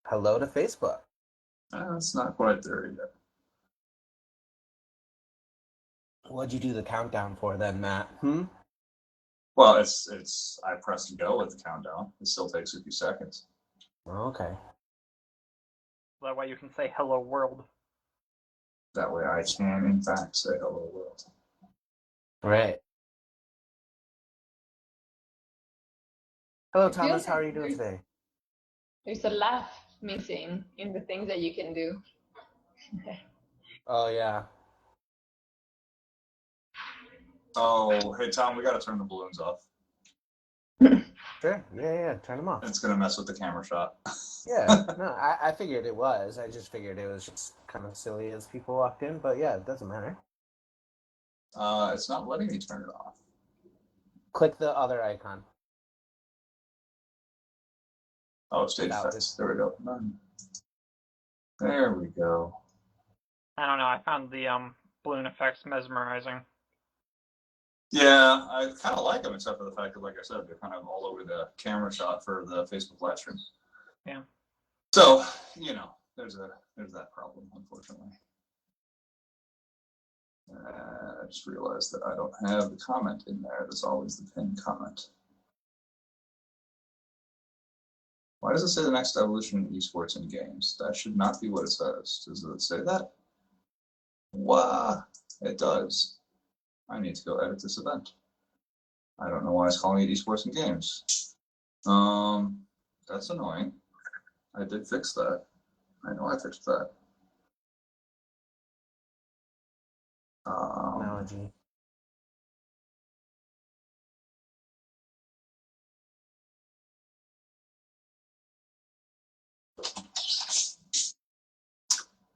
Hello to Facebook. It's not quite there yet. What'd you do the countdown for then, Matt? Well, it's. I pressed go with the countdown. It still takes a few seconds. Okay. That way you can say hello world. That way I can, in fact, say hello world. Right. Hello, I feel Thomas. How like are you doing today? there's a laugh missing in the things that you can do. Oh, yeah. Oh, hey, Tom, we got to turn the balloons off. Sure. Yeah. Turn them off. It's going to mess with the camera shot. Yeah. No, I figured it was. I just figured it was just kind of silly as people walked in. But yeah, it doesn't matter. It's not letting me turn it off. Click the other icon. Oh, stage effects. There we go. There we go. I don't know. I found the balloon effects mesmerizing. Yeah, I kind of like them, except for the fact that, like I said, they're kind of all over the camera shot for the Facebook live stream. Yeah. So, there's that problem, unfortunately. I just realized that I don't have the comment in there. There's always the pinned comment. Why does it say the next evolution in esports and games? That should not be what it says. Does it say that? Wow, it does. I need to go edit this event. I don't know why it's calling it esports and games. That's annoying. I did fix that. I know I fixed that. Technology.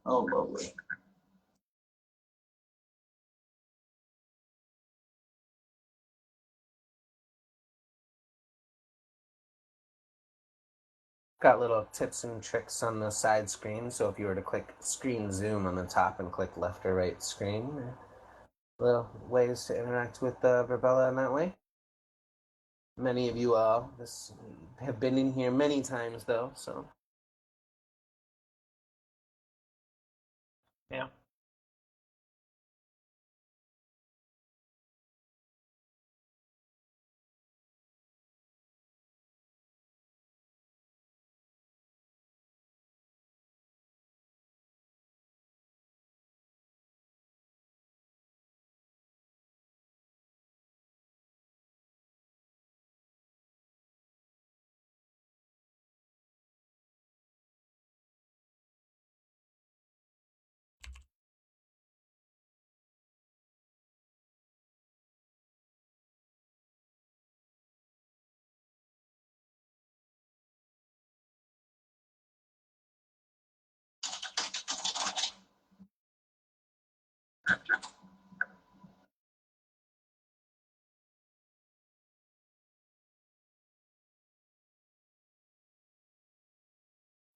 Oh, lovely. Got little tips and tricks on the side screen. So if you were to click screen zoom on the top and click left or right screen, little ways to interact with Verbella in that way. Many of you have been in here many times, though, so. Yeah.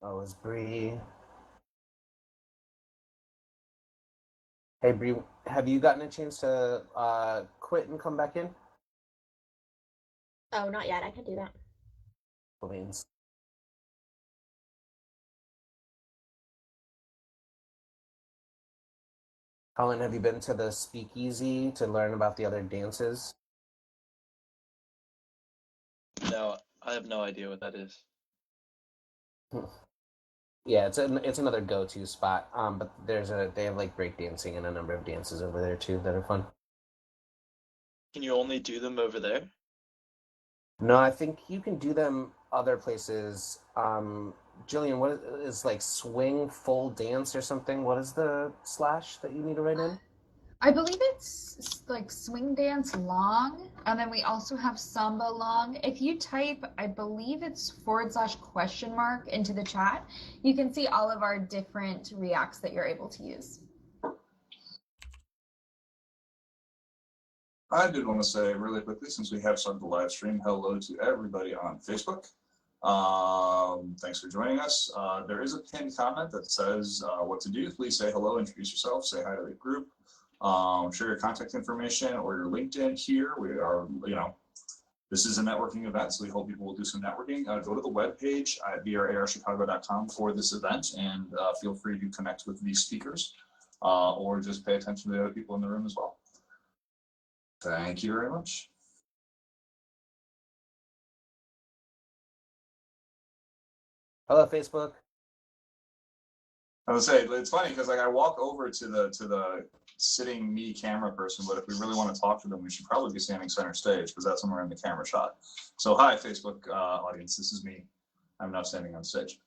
Oh, is Bree. Hey, Bree, have you gotten a chance to quit and come back in? Oh, not yet. I can do that. Please. Colin, have you been to the speakeasy to learn about the other dances? No, I have no idea what that is. Yeah, it's another go-to spot. But they have like breakdancing and a number of dances over there too that are fun. Can you only do them over there? No, I think you can do them other places. Jillian, what is like swing full dance or something? What is the slash that you need to write in? I believe it's like swing dance long, and then we also have samba long. If you type, I believe it's /question mark into the chat, you can see all of our different reacts that you're able to use. I did want to say really quickly, since we have started the live stream, hello to everybody on Facebook. Thanks for joining us. There is a pinned comment that says what to do. Please say hello, introduce yourself, say hi to the group, share your contact information or your LinkedIn here. We are, This is a networking event, so we hope people will do some networking. Go to the webpage at brarchicago.com for this event, and feel free to connect with these speakers, or just pay attention to the other people in the room as well. Thank you very much. Hello, Facebook. I would say it's funny because like I walk over to the sitting me camera person, but if we really want to talk to them, we should probably be standing center stage because that's when we're in the camera shot. So hi, Facebook audience, this is me. I'm now standing on stage.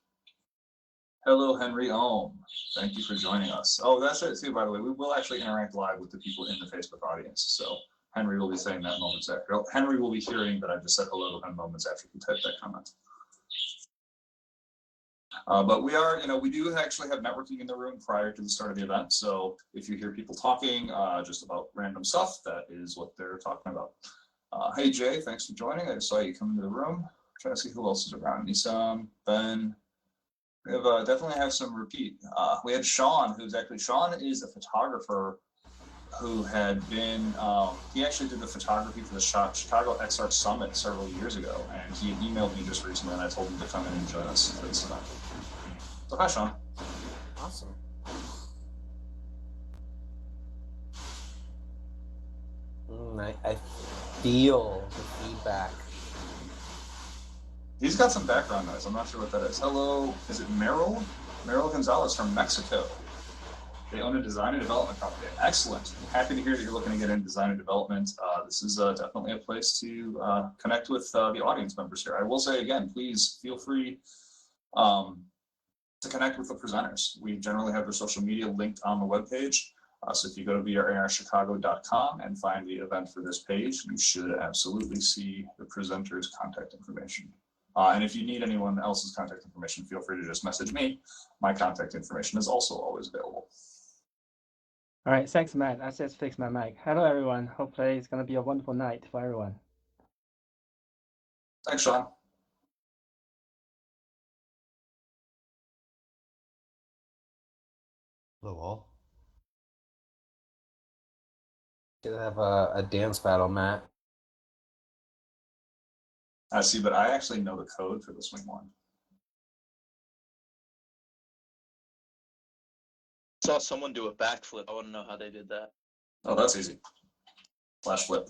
Hello, Henry Ohm. Thank you for joining us. Oh, that's it too, by the way. We will actually interact live with the people in the Facebook audience. So Henry will be saying that moments after. Henry will be hearing that I just said hello to him moments after he typed that comment. But we are, we do actually have networking in the room prior to the start of the event. So if you hear people talking just about random stuff, that is what they're talking about. Hey, Jay, thanks for joining. I just saw you come into the room. I'm trying to see who else is around. Nisam, Ben. We have definitely have some repeat. We had Sean, Sean is a photographer who had been, he actually did the photography for the Chicago XR Summit several years ago. And he had emailed me just recently and I told him to come in and join us for this event. So hi, Sean. Awesome. I feel the feedback. He's got some background noise. I'm not sure what that is. Hello, is it Meryl? Meryl Gonzalez from Mexico. They own a design and development company. Excellent. Happy to hear that you're looking to get into design and development. This is definitely a place to connect with the audience members here. I will say again, please feel free to connect with the presenters. We generally have their social media linked on the webpage. So if you go to brarchicago.com and find the event for this page, you should absolutely see the presenters' contact information. And if you need anyone else's contact information, feel free to just message me. My contact information is also always available. All right, thanks, Matt. I just fixed my mic. Hello, everyone. Hopefully it's going to be a wonderful night for everyone. Thanks, Sean. Hello, all. Should have a dance battle, Matt. I see, but I actually know the code for the swing one. Saw someone do a backflip. I want to know how they did that. Oh, that's easy. Flash flip.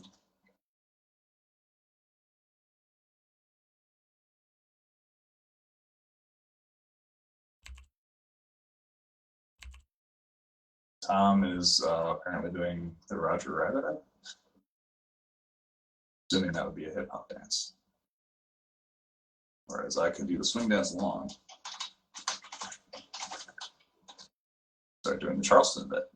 Tom is apparently doing the Roger Rabbit. Assuming that would be a hip hop dance. Whereas I can do the swing dance along. Start doing the Charleston bit.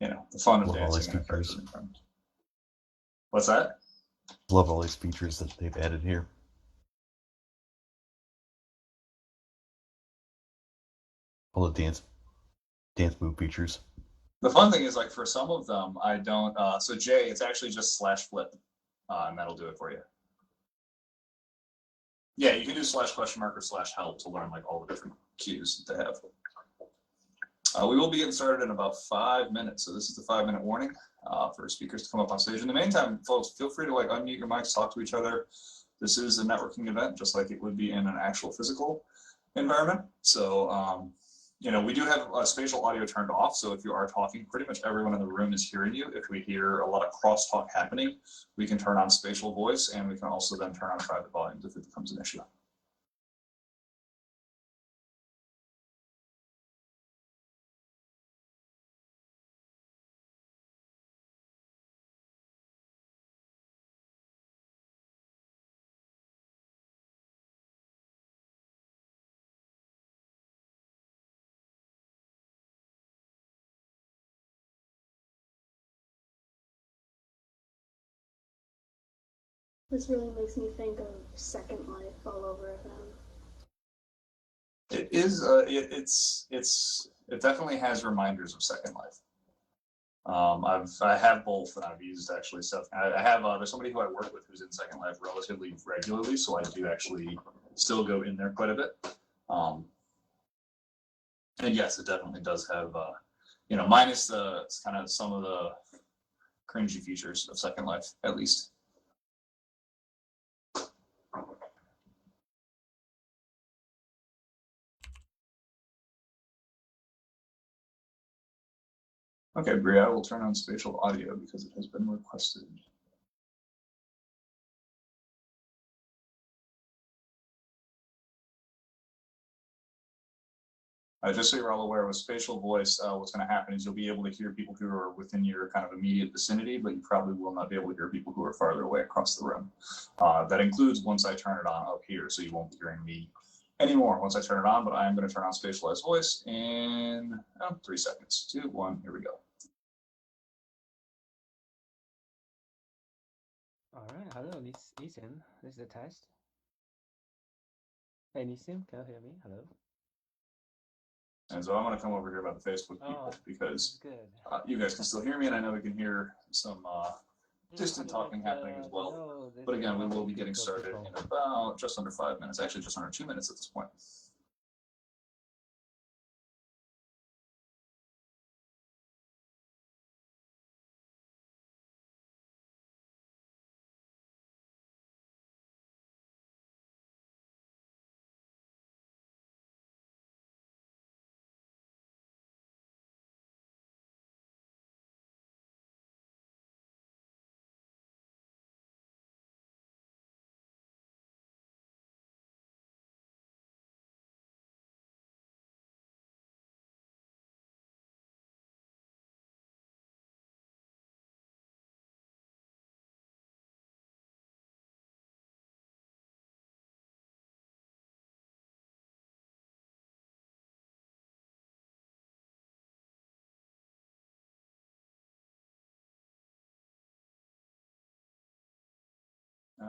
You know, the fun of Love all these dancing. features. What's that? Love all these features that they've added here. All the dance move features. The fun thing is, like, for some of them, I don't. So Jay, it's actually just slash flip, and that'll do it for you. Yeah, you can do slash question mark or slash help to learn like all the different cues that they have. We will be getting started in about 5 minutes. So this is the 5-minute warning for speakers to come up on stage. In the meantime, folks, feel free to like unmute your mics, talk to each other. This is a networking event, just like it would be in an actual physical environment. So, you know, we do have spatial audio turned off. So if you are talking, pretty much everyone in the room is hearing you. If we hear a lot of crosstalk happening, we can turn on spatial voice, and we can also then turn on private volumes if it becomes an issue. This really makes me think of Second Life all over again. It is. It definitely has reminders of Second Life. I have both, and I've used actually stuff. I have there's somebody who I work with who's in Second Life relatively regularly, so I do actually still go in there quite a bit. And yes, it definitely does have, you know, minus the kind of some of the cringy features of Second Life, at least. Okay, Bria, I will turn on spatial audio because it has been requested. Just so you're all aware, with spatial voice, what's going to happen is you'll be able to hear people who are within your kind of immediate vicinity, but you probably will not be able to hear people who are farther away across the room. That includes once I turn it on up here, so you won't be hearing me anymore once I turn it on, but I am going to turn on spatialized voice in 3 seconds. 2, 1, here we go. All right, hello, Nisim. This is the test. Hey, Nisim, can you hear me? Hello. And so I'm going to come over here about the Facebook people because you guys can still hear me, and I know we can hear some distant talking happening as well. But again, we will be getting started in about just under 5 minutes, actually just under 2 minutes at this point.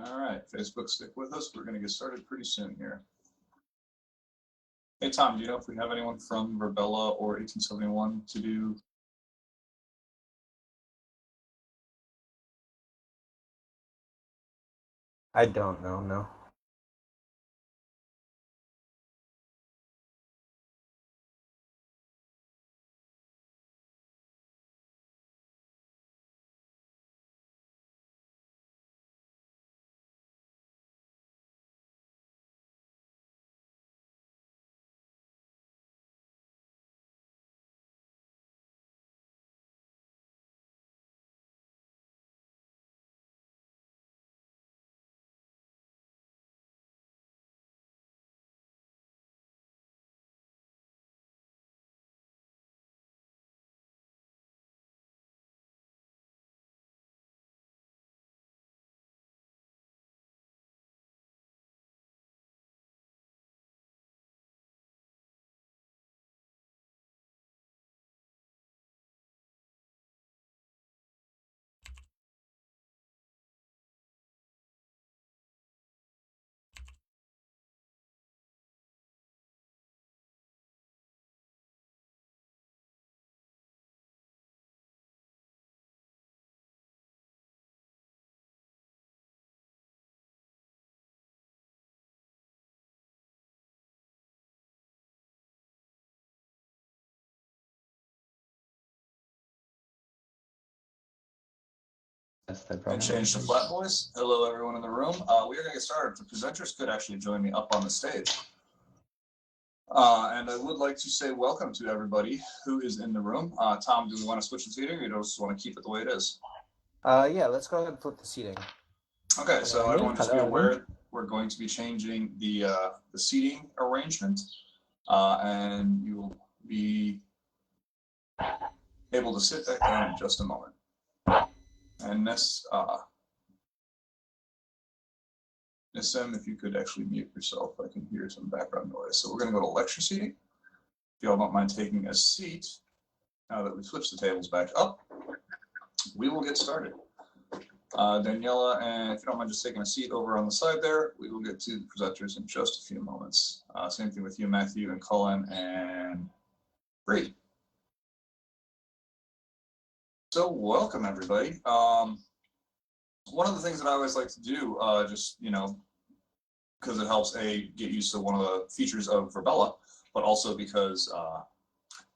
All right, Facebook, stick with us. We're going to get started pretty soon here. Hey, Tom, do you know if we have anyone from Verbella or 1871 to do? I don't know, no. And change to flat voice. Hello, everyone in the room. We are going to get started. The presenters could actually join me up on the stage. And I would like to say welcome to everybody who is in the room. Tom, do we want to switch the seating, or do you just want to keep it the way it is? Yeah, let's go ahead and flip the seating. Okay, so everyone just be aware we're going to be changing the seating arrangement, and you will be able to sit back down in just a moment. And Nissim, if you could actually mute yourself, I can hear some background noise. So we're going to go to lecture seating. If y'all don't mind taking a seat, now that we switched the tables back up, we will get started. Daniela, and if you don't mind just taking a seat over on the side there, we will get to the presenters in just a few moments. Same thing with you, Matthew, and Colin, and Bree. So welcome, everybody. One of the things that I always like to do, just, because it helps, get used to one of the features of Verbella, but also because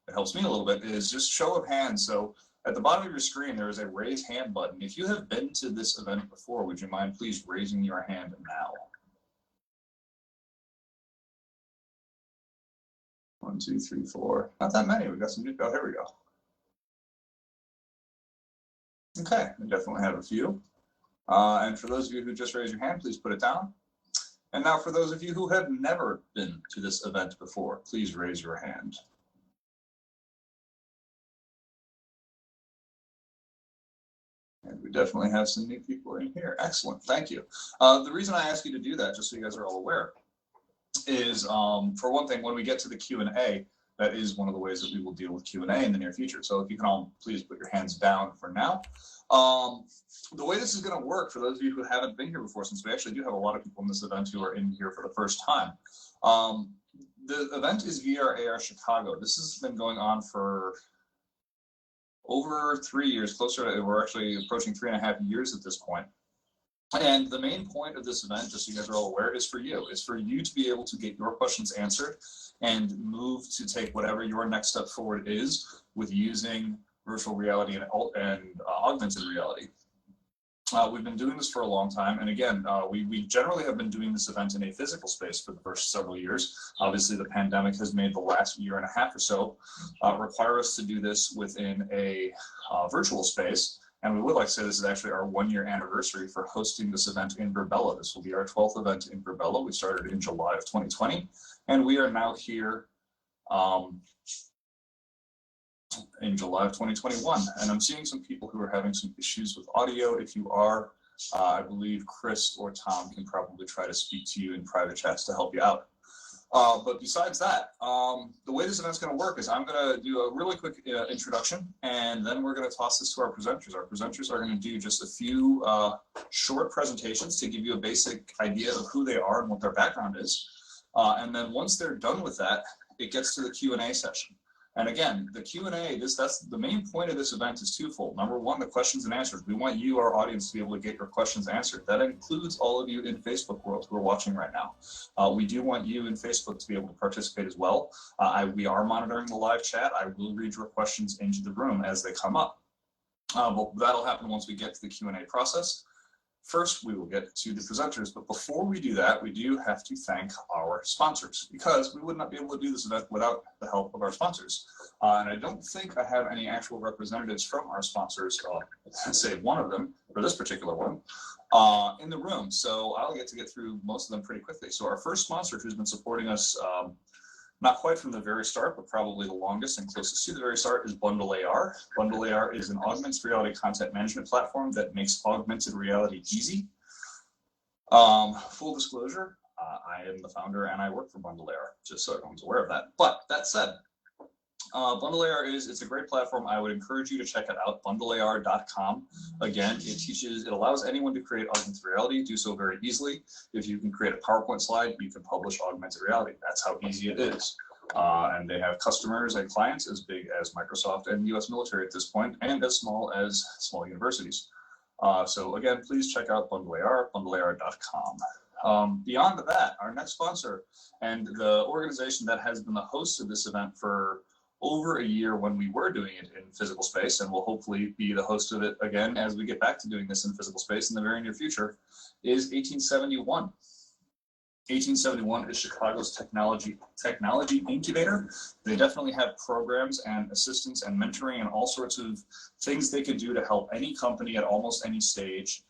it helps me a little bit, is just show of hands. So At the bottom of your screen, there is a raise hand button. If you have been to this event before, would you mind please raising your hand now? 1, 2, 3, 4. Not that many. We got some new. Oh, here we go. Okay, we definitely have a few. And for those of you who just raised your hand, please put it down. And now for those of you who have never been to this event before, please raise your hand. And we definitely have some new people in here. Excellent, thank you. The reason I ask you to do that, just so you guys are all aware, is for one thing, when we get to the Q&A, that is one of the ways that we will deal with Q&A in the near future. So if you can all please put your hands down for now. The way this is going to work, for those of you who haven't been here before, since we actually do have a lot of people in this event who are in here for the first time, the event is VR AR Chicago. This has been going on for over 3 years, closer to, we're actually approaching 3.5 years at this point. And the main point of this event, just so you guys are all aware, is for you. It's for you to be able to get your questions answered and move to take whatever your next step forward is with using virtual reality and augmented reality. We've been doing this for a long time, and again, we generally have been doing this event in a physical space for the first several years. Obviously, the pandemic has made the last 1.5 years or so require us to do this within a virtual space. And we would like to say this is actually our 1-year anniversary for hosting this event in Virbela. This will be our 12th event in Virbela. We started in July of 2020, and we are now here in July of 2021. And I'm seeing some people who are having some issues with audio. If you are, I believe Chris or Tom can probably try to speak to you in private chats to help you out. But besides that, the way this event's going to work is I'm going to do a really quick introduction, and then we're going to toss this to our presenters. Our presenters are going to do just a few short presentations to give you a basic idea of who they are and what their background is. And then once they're done with that, it gets to the Q&A session. And again, the Q&A, that's the main point of this event is twofold. Number one, the questions and answers. We want you, our audience, to be able to get your questions answered. That includes all of you in Facebook world who are watching right now. We do want you in Facebook to be able to participate as well. We are monitoring the live chat. I will read your questions into the room as they come up. But that'll happen once we get to the Q&A process. First, we will get to the presenters, but before we do that, we do have to thank our sponsors, because we would not be able to do this event without the help of our sponsors. And I don't think I have any actual representatives from our sponsors, save one of them for this particular one, in the room. So I'll get through most of them pretty quickly. So our first sponsor, who's been supporting us not quite from the very start, but probably the longest and closest to the very start, is Bundle AR. Bundle AR is an augmented reality content management platform that makes augmented reality easy. Full disclosure, I am the founder and I work for Bundle AR, just so everyone's aware of that. But that said, Bundle AR it's a great platform. I would encourage you to check it out, bundlear.com. Again, it allows anyone to create augmented reality, do so very easily. If you can create a PowerPoint slide, you can publish augmented reality. That's how easy it is. And they have customers and clients as big as Microsoft and US military at this point, and as small as small universities. So again, please check out Bundle AR, bundlear.com. Beyond that, our next sponsor and the organization that has been the host of this event for over a year when we were doing it in physical space, and will hopefully be the host of it again as we get back to doing this in physical space in the very near future, is 1871. 1871 is Chicago's technology incubator. They definitely have programs and assistance and mentoring and all sorts of things they could do to help any company at almost any stage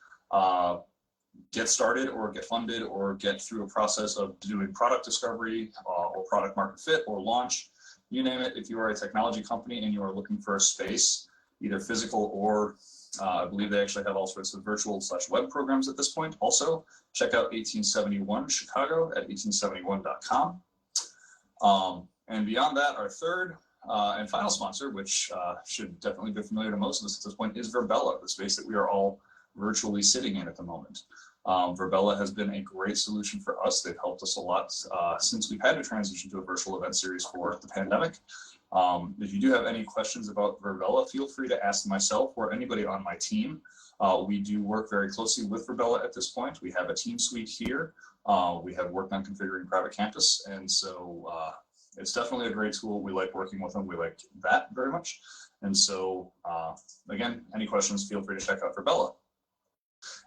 get started or get funded or get through a process of doing product discovery or product market fit or launch. You name it. If you are a technology company and you are looking for a space, either physical or I believe they actually have all sorts of virtual/web programs at this point. Also, check out 1871 Chicago at 1871.com. And beyond that, our third and final sponsor, which should definitely be familiar to most of us at this point, is Virbela, the space that we are all virtually sitting in at the moment. Virbela has been a great solution for us. They've helped us a lot since we've had to transition to a virtual event series for the pandemic. If you do have any questions about Virbela, feel free to ask myself or anybody on my team. We do work very closely with Virbela at this point. We have a team suite here. We have worked on configuring private campus, and so it's definitely a great tool. We like working with them. We like that very much. And so, again, any questions, feel free to check out Verbella.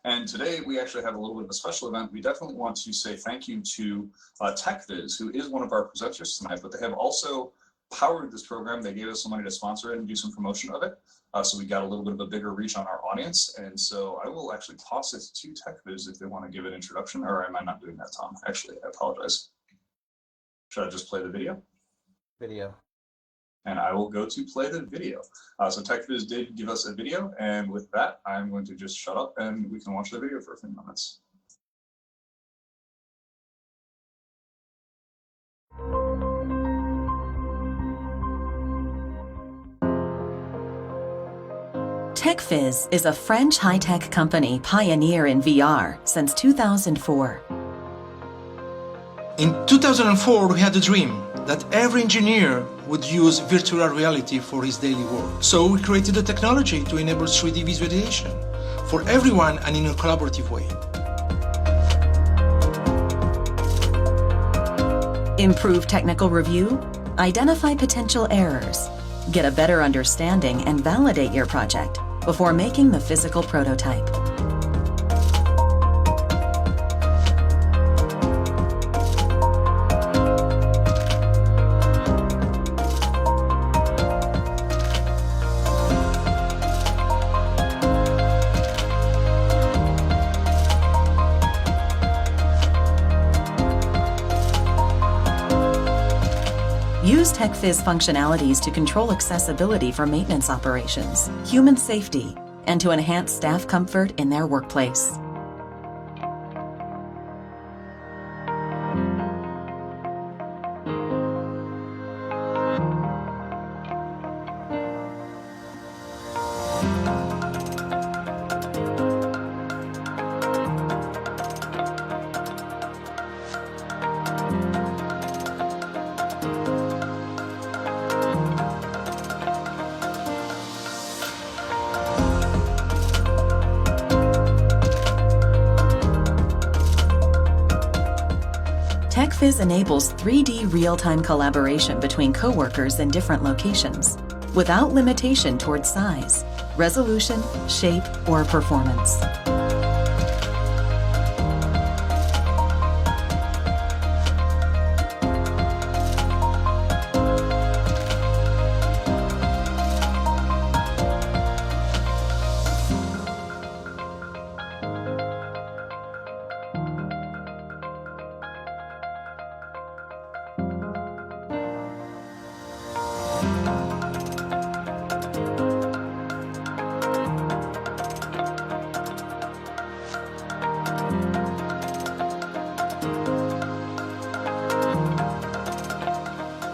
And today we actually have a little bit of a special event. We definitely want to say thank you to TechViz, who is one of our presenters tonight, but they have also powered this program. They gave us some money to sponsor it and do some promotion of it. So we got a little bit of a bigger reach on our audience. And so I will actually toss it to TechViz if they want to give an introduction, or am I not doing that, Tom? Actually, I apologize. Should I just play the video? Video. And I will go to play the video. So TechViz did give us a video, and with that, I'm going to just shut up and we can watch the video for a few minutes. TechViz is a French high-tech company pioneer in VR since 2004. In 2004, we had a dream that every engineer would use virtual reality for his daily work. So we created a technology to enable 3D visualization for everyone and in a collaborative way. Improve technical review, identify potential errors, get a better understanding and validate your project before making the physical prototype. Use TechViz functionalities to control accessibility for maintenance operations, human safety, and to enhance staff comfort in their workplace. TechViz enables 3D real-time collaboration between coworkers in different locations, without limitation towards size, resolution, shape, or performance.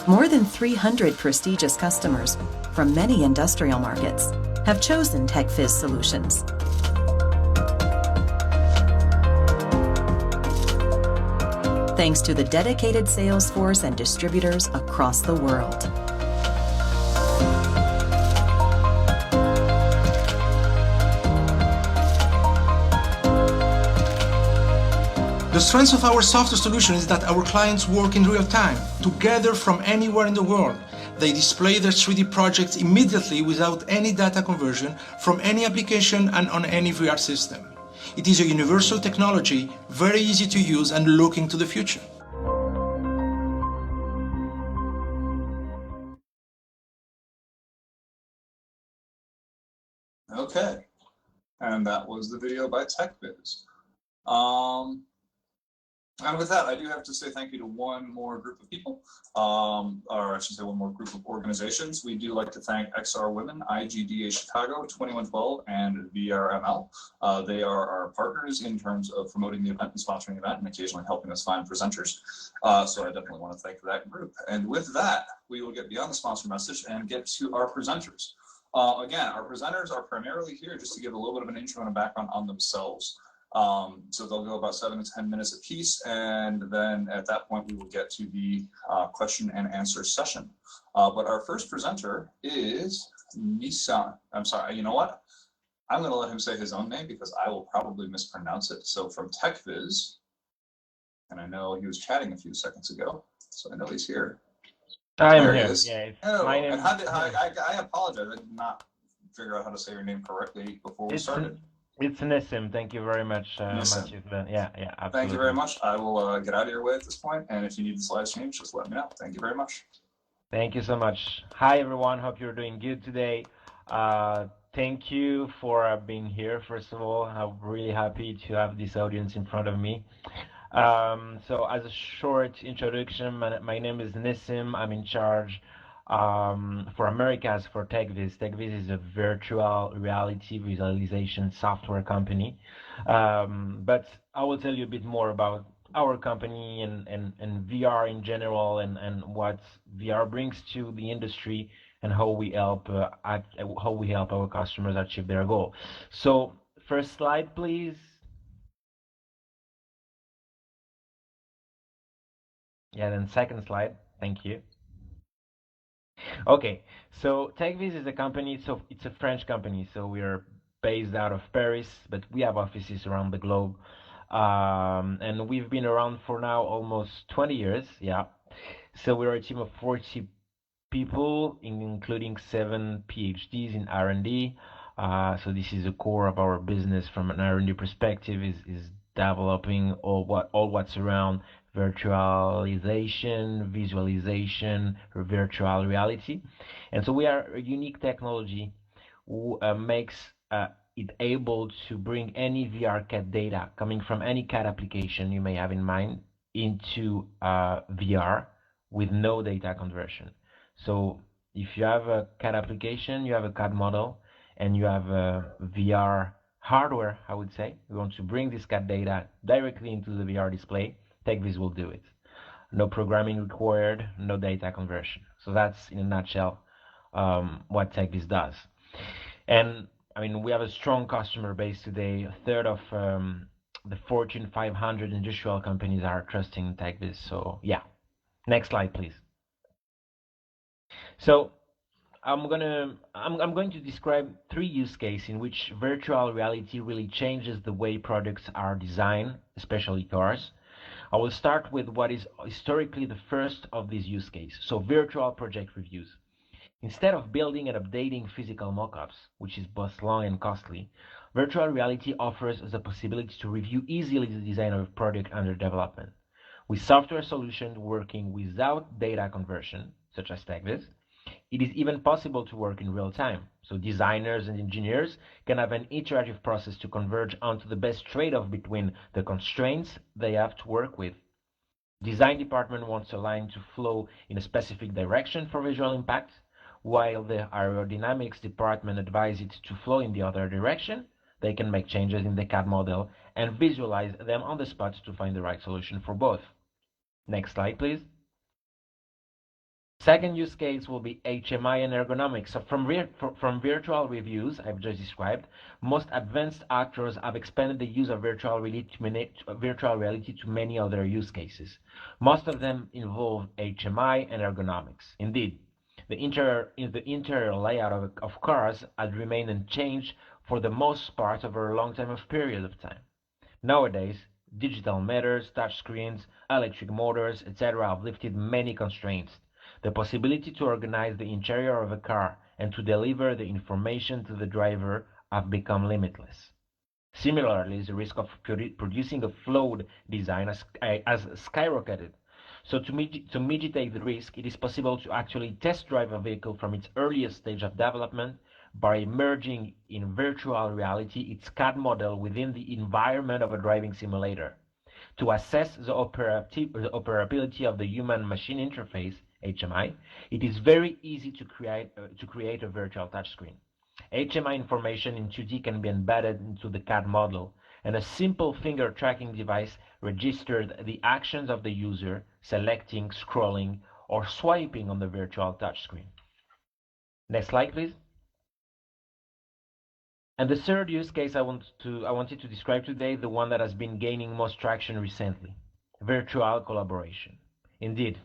More than 300 prestigious customers from many industrial markets have chosen TechViz solutions. Thanks to the dedicated sales force and distributors across the world. The strength of our software solution is that our clients work in real time, together from anywhere in the world. They display their 3D projects immediately without any data conversion from any application and on any VR system. It is a universal technology, very easy to use and looking to the future. Okay, and that was the video by TechViz. And with that, I do have to say thank you to one more group of people, or I should say one more group of organizations. We do like to thank XR Women, IGDA Chicago, 2112, and VRML. They are our partners in terms of promoting the event and sponsoring the event and occasionally helping us find presenters. So I definitely want to thank that group. And with that, we will get beyond the sponsor message and get to our presenters. Again, our presenters are primarily here just to give a little bit of an intro and a background on themselves. So they'll go about 7 to 10 minutes apiece, and then at that point we will get to the question and answer session. But our first presenter is Nissan. I'm sorry, you know what? I'm going to let him say his own name because I will probably mispronounce it. So from TechViz, and I know he was chatting a few seconds ago, so I know he's here. I am There he here. is. Yeah, it's my Hello. And name. how did I apologize. I did not figure out how to say your name correctly before we started. It's Nissim. Thank you very much, Nissim. Matthew. Yeah, Thank you very absolutely. much. I will get out of your way at this point, and if you need the slides changed, just let me know. Thank you very much. Thank you so much. Hi, everyone. Hope you're doing good today. Thank you for being here. First of all, I'm really happy to have this audience in front of me. So as a short introduction, my name is Nissim. I'm in charge for Americas for TechViz. TechViz is a virtual reality visualization software company. But I will tell you a bit more about our company and VR in general and what VR brings to the industry and how we help our customers achieve their goal. So first slide, please. Yeah, then second slide. Thank you. Okay, so TechViz is a company, so it's a French company, so we are based out of Paris, but we have offices around the globe. And we've been around for now almost 20 years, yeah. So we're a team of 40 people, including 7 PhDs in R&D. So this is the core of our business from an R&D perspective is developing all what's around virtualization, visualization, or virtual reality. And so we are a unique technology who makes it able to bring any VR CAD data coming from any CAD application you may have in mind into VR with no data conversion. So if you have a CAD application, you have a CAD model, and you have a VR hardware, I would say, we want to bring this CAD data directly into the VR display, TechViz will do it. No programming required, no data conversion. So that's, in a nutshell, what TechViz does. And I mean, we have a strong customer base today. A third of the Fortune 500 industrial companies are trusting TechViz. So yeah, next slide, please. So I'm going to describe 3 use cases in which virtual reality really changes the way products are designed, especially cars. I will start with what is historically the first of these use cases, so virtual project reviews. Instead of building and updating physical mockups, which is both long and costly, virtual reality offers the possibility to review easily the design of a product under development. With software solutions working without data conversion, such as TechViz, it is even possible to work in real time. So designers and engineers can have an iterative process to converge onto the best trade-off between the constraints they have to work with. Design department wants a line to flow in a specific direction for visual impact, while the aerodynamics department advises it to flow in the other direction. They can make changes in the CAD model and visualize them on the spot to find the right solution for both. Next slide, please. Second use case will be HMI and ergonomics. So from virtual reviews I've just described, most advanced actors have expanded the use of virtual reality to many other use cases. Most of them involve HMI and ergonomics. Indeed, the interior layout of cars has remained unchanged for the most part over a long period of time. Nowadays, digital meters, touchscreens, electric motors, etc. have lifted many constraints. The possibility to organize the interior of a car and to deliver the information to the driver have become limitless. Similarly, the risk of producing a flawed design has skyrocketed. So to mitigate the risk, it is possible to actually test drive a vehicle from its earliest stage of development by merging in virtual reality its CAD model within the environment of a driving simulator. To assess the operability of the human-machine interface, HMI, it is very easy to create a virtual touchscreen. HMI information in 2D can be embedded into the CAD model, and a simple finger tracking device registers the actions of the user selecting, scrolling, or swiping on the virtual touchscreen. Next slide, please. And the third use case I wanted to describe today, the one that has been gaining most traction recently, virtual collaboration. Indeed,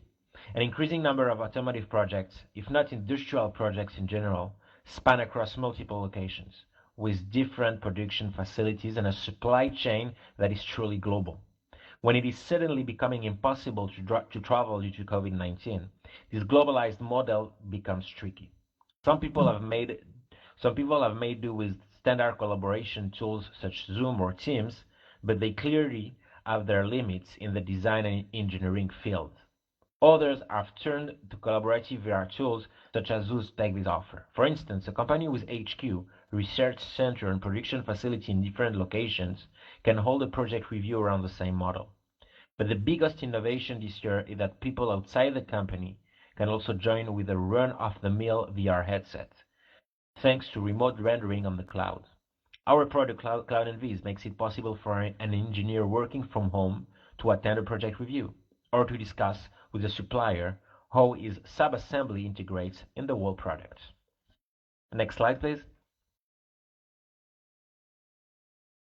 an increasing number of automotive projects, if not industrial projects in general, span across multiple locations, with different production facilities and a supply chain that is truly global. when it is suddenly becoming impossible to travel due to COVID-19, this globalized model becomes tricky. Some people have made do with standard collaboration tools such as Zoom or Teams, but they clearly have their limits in the design and engineering field. Others have turned to collaborative VR tools such as those TechViz offer. For instance, a company with HQ, research center, and production facility in different locations can hold a project review around the same model. But the biggest innovation this year is that people outside the company can also join with a run-of-the-mill VR headset, thanks to remote rendering on the cloud. Our product, Cloud NVs, makes it possible for an engineer working from home to attend a project review or to discuss with the supplier how his sub-assembly integrates in the whole product. Next slide, please.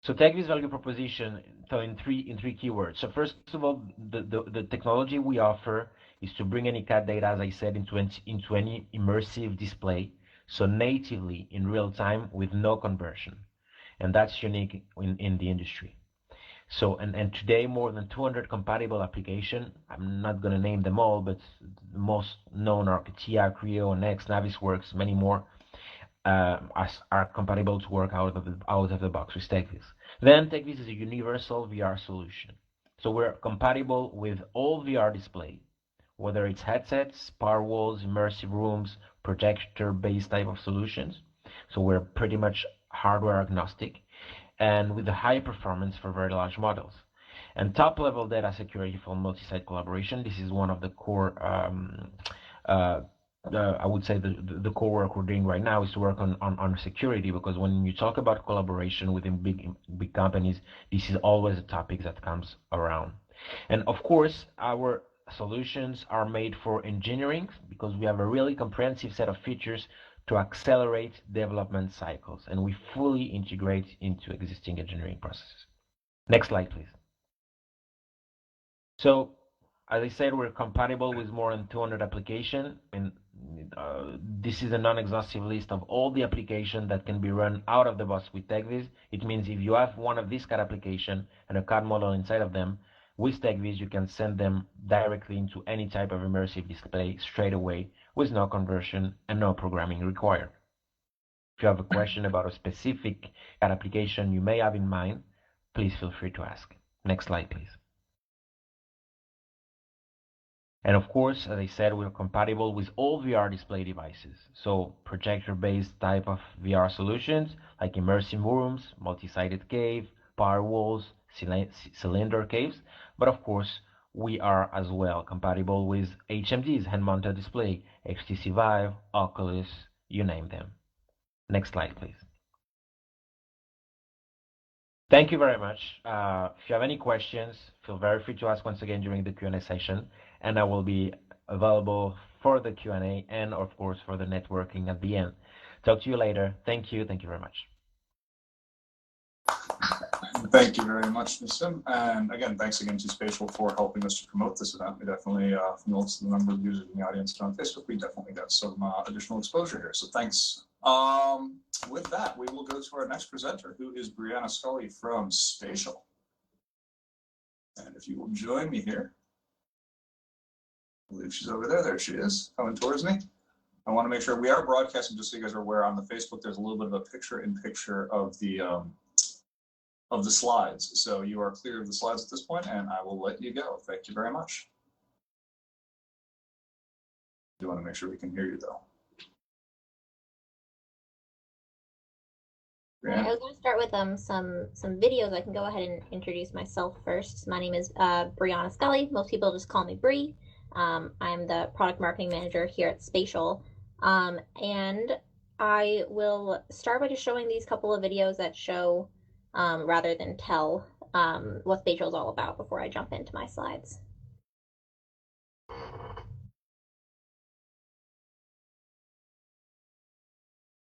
So TechViz value proposition in three keywords. So first of all, the technology we offer is to bring any CAD data, as I said, into any immersive display, so natively in real time with no conversion. And that's unique in the industry. So, and today more than 200 compatible applications, I'm not going to name them all, but the most known are CATIA, Creo, Next, Navisworks, many more, are compatible to work out of the box with TechViz. Then TechViz is a universal VR solution. So we're compatible with all VR display, whether it's headsets, power walls, immersive rooms, projector-based type of solutions. So we're pretty much hardware agnostic, and with the high performance for very large models. And top-level data security for multi-site collaboration. This is one of the core, I would say the core work we're doing right now is to work on security, because when you talk about collaboration within big companies, this is always a topic that comes around. And of course, our solutions are made for engineering, because we have a really comprehensive set of features to accelerate development cycles, and we fully integrate into existing engineering processes. Next slide, please. So, as I said, we're compatible with more than 200 applications, and this is a non-exhaustive list of all the applications that can be run out of the box with TechViz. It means if you have one of these CAD applications and a CAD model inside of them, with TechViz you can send them directly into any type of immersive display straight away with no conversion and no programming required. If you have a question about a specific CAD application you may have in mind, please feel free to ask. Next slide, please. And of course, as I said, we're compatible with all VR display devices. So projector-based type of VR solutions like immersive rooms, multi-sided cave, power walls, cylinder caves. But of course, we are as well compatible with HMDs, hand-mounted display, HTC Vive, Oculus, you name them. Next slide, please. Thank you very much. If you have any questions, feel very free to ask once again during the Q&A session, and I will be available for the Q&A and, of course, for the networking at the end. Talk to you later. Thank you. Thank you very much. Thank you very much, Nissim. And again, thanks again to Spatial for helping us to promote this event. We definitely, from the number of users in the audience on Facebook, we definitely got some additional exposure here. So thanks. With that, we will go to our next presenter, who is Brianna Scully from Spatial. And if you will join me here, I believe she's over there. There she is, coming towards me. I want to make sure we are broadcasting, just so you guys are aware, on the Facebook. There's a little bit of a picture-in-picture of the slides. So you are clear of the slides at this point, and I will let you go. Thank you very much. I do want to make sure we can hear you, though. I was going to start with some videos. I can go ahead and introduce myself first. My name is Brianna Scully. Most people just call me Bree. I'm the product marketing manager here at Spatial. And I will start by just showing these couple of videos that show, rather than tell, what Spatial is all about before I jump into my slides.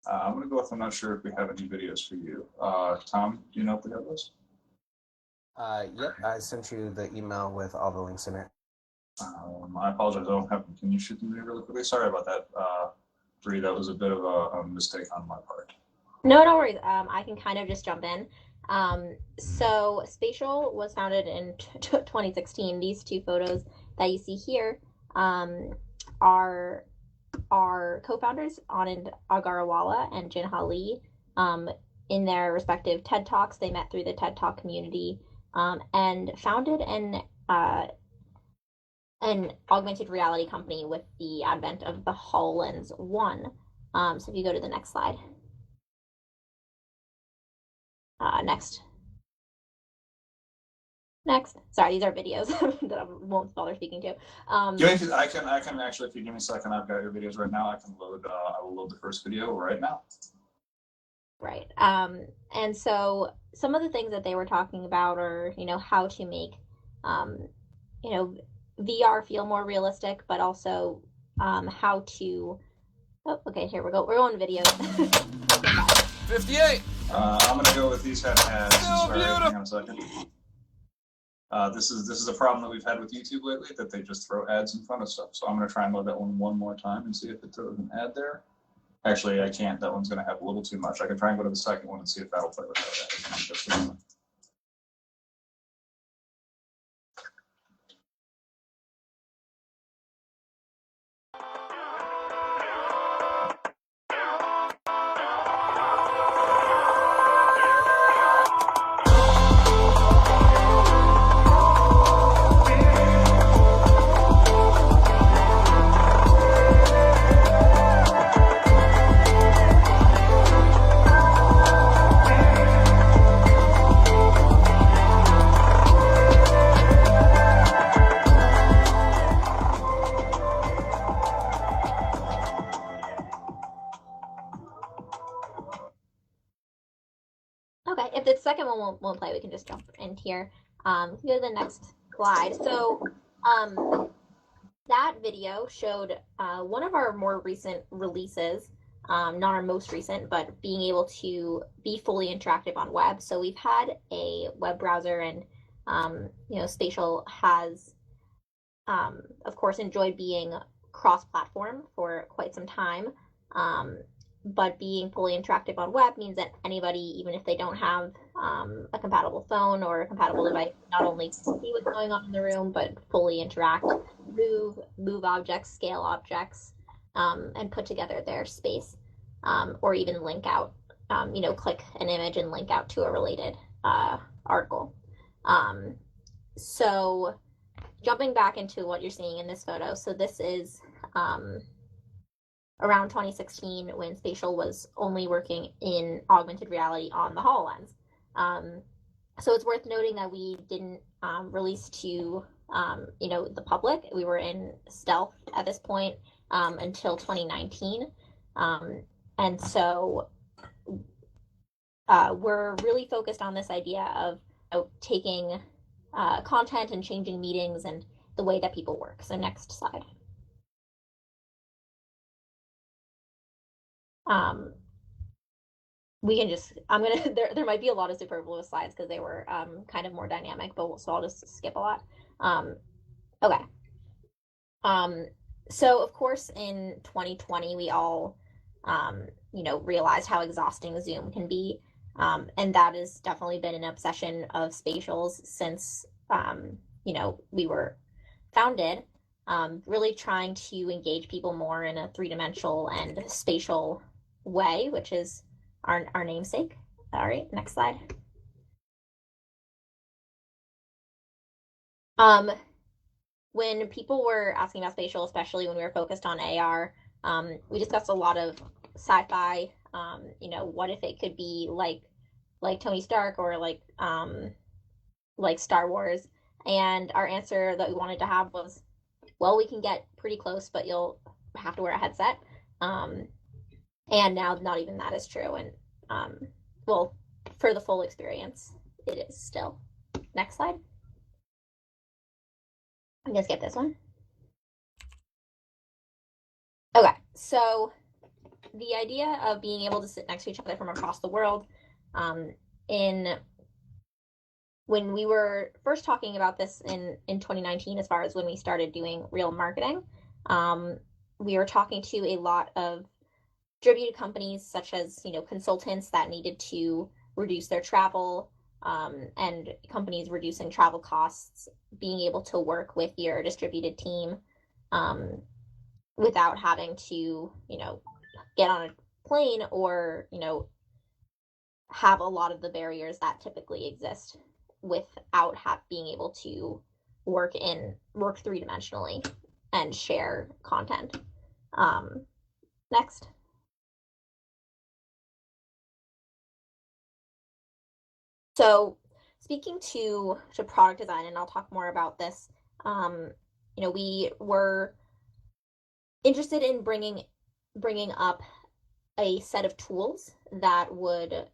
I'm going to go with, I'm not sure if we have any videos for you. Tom, do you know if we have those? Yep, I sent you the email with all the links in it. I apologize, I don't have them. Can you shoot them to me really quickly? Sorry about that, Bree. That was a bit of a mistake on my part. No, no worries. I can kind of just jump in. So Spatial was founded in 2016. These two photos that you see here are co-founders Anand Agarwala and Jinha Lee. In their respective TED Talks, they met through the TED Talk community and founded an augmented reality company with the advent of the HoloLens 1. So if you go to the next slide. Next. Sorry, these are videos that I won't bother speaking to. I can actually, if you give me a second, I've got your videos right now. I can load. I will load the first video right now. Right. And so some of the things that they were talking about are, how to make, VR feel more realistic, but also how to. Oh, okay. Here we go. We're on videos. 58. I'm gonna go with these kind of ads. Sorry, hang on a second. This is a problem that we've had with YouTube lately, that they just throw ads in front of stuff. So I'm gonna try and load that one more time and see if it throws an ad there. Actually, I can't. That one's gonna have a little too much. I can try and go to the second one and see if that'll play without ads. Just a moment. Okay, if the second one won't play, we can just jump in here. Go to the next slide. So that video showed one of our more recent releases, not our most recent, but being able to be fully interactive on web. So we've had a web browser, and Spatial has, of course, enjoyed being cross-platform for quite some time. But being fully interactive on web means that anybody, even if they don't have a compatible phone or a compatible device, not only can see what's going on in the room, but fully interact, move objects, scale objects, and put together their space, or even link out, click an image and link out to a related article. So jumping back into what you're seeing in this photo, so this is around 2016 when Spatial was only working in augmented reality on the HoloLens. So it's worth noting that we didn't release to the public. We were in stealth at this point until 2019. And so we're really focused on this idea of taking content and changing meetings and the way that people work. So next slide. We can just, there might be a lot of superfluous slides because they were kind of more dynamic, so I'll just skip a lot. Okay. So of course in 2020 we all realized how exhausting Zoom can be, and that has definitely been an obsession of Spatial's since we were founded, really trying to engage people more in a three-dimensional and spatial way, which is our namesake. All right, next slide. When people were asking about Spatial, especially when we were focused on AR, we discussed a lot of sci-fi. What if it could be like Tony Stark or like Star Wars? And our answer that we wanted to have was, well, we can get pretty close, but you'll have to wear a headset. And now not even that is true. And well, for the full experience, it is still. Next slide. I'm gonna skip this one. Okay, so the idea of being able to sit next to each other from across the world, when we were first talking about this in 2019, as far as when we started doing real marketing, we were talking to a lot of distributed companies, such as consultants that needed to reduce their travel, and companies reducing travel costs, being able to work with your distributed team without having to, get on a plane or, have a lot of the barriers that typically exist without being able to work three-dimensionally and share content. Next. So speaking to product design, and I'll talk more about this, we were interested in bringing up a set of tools that would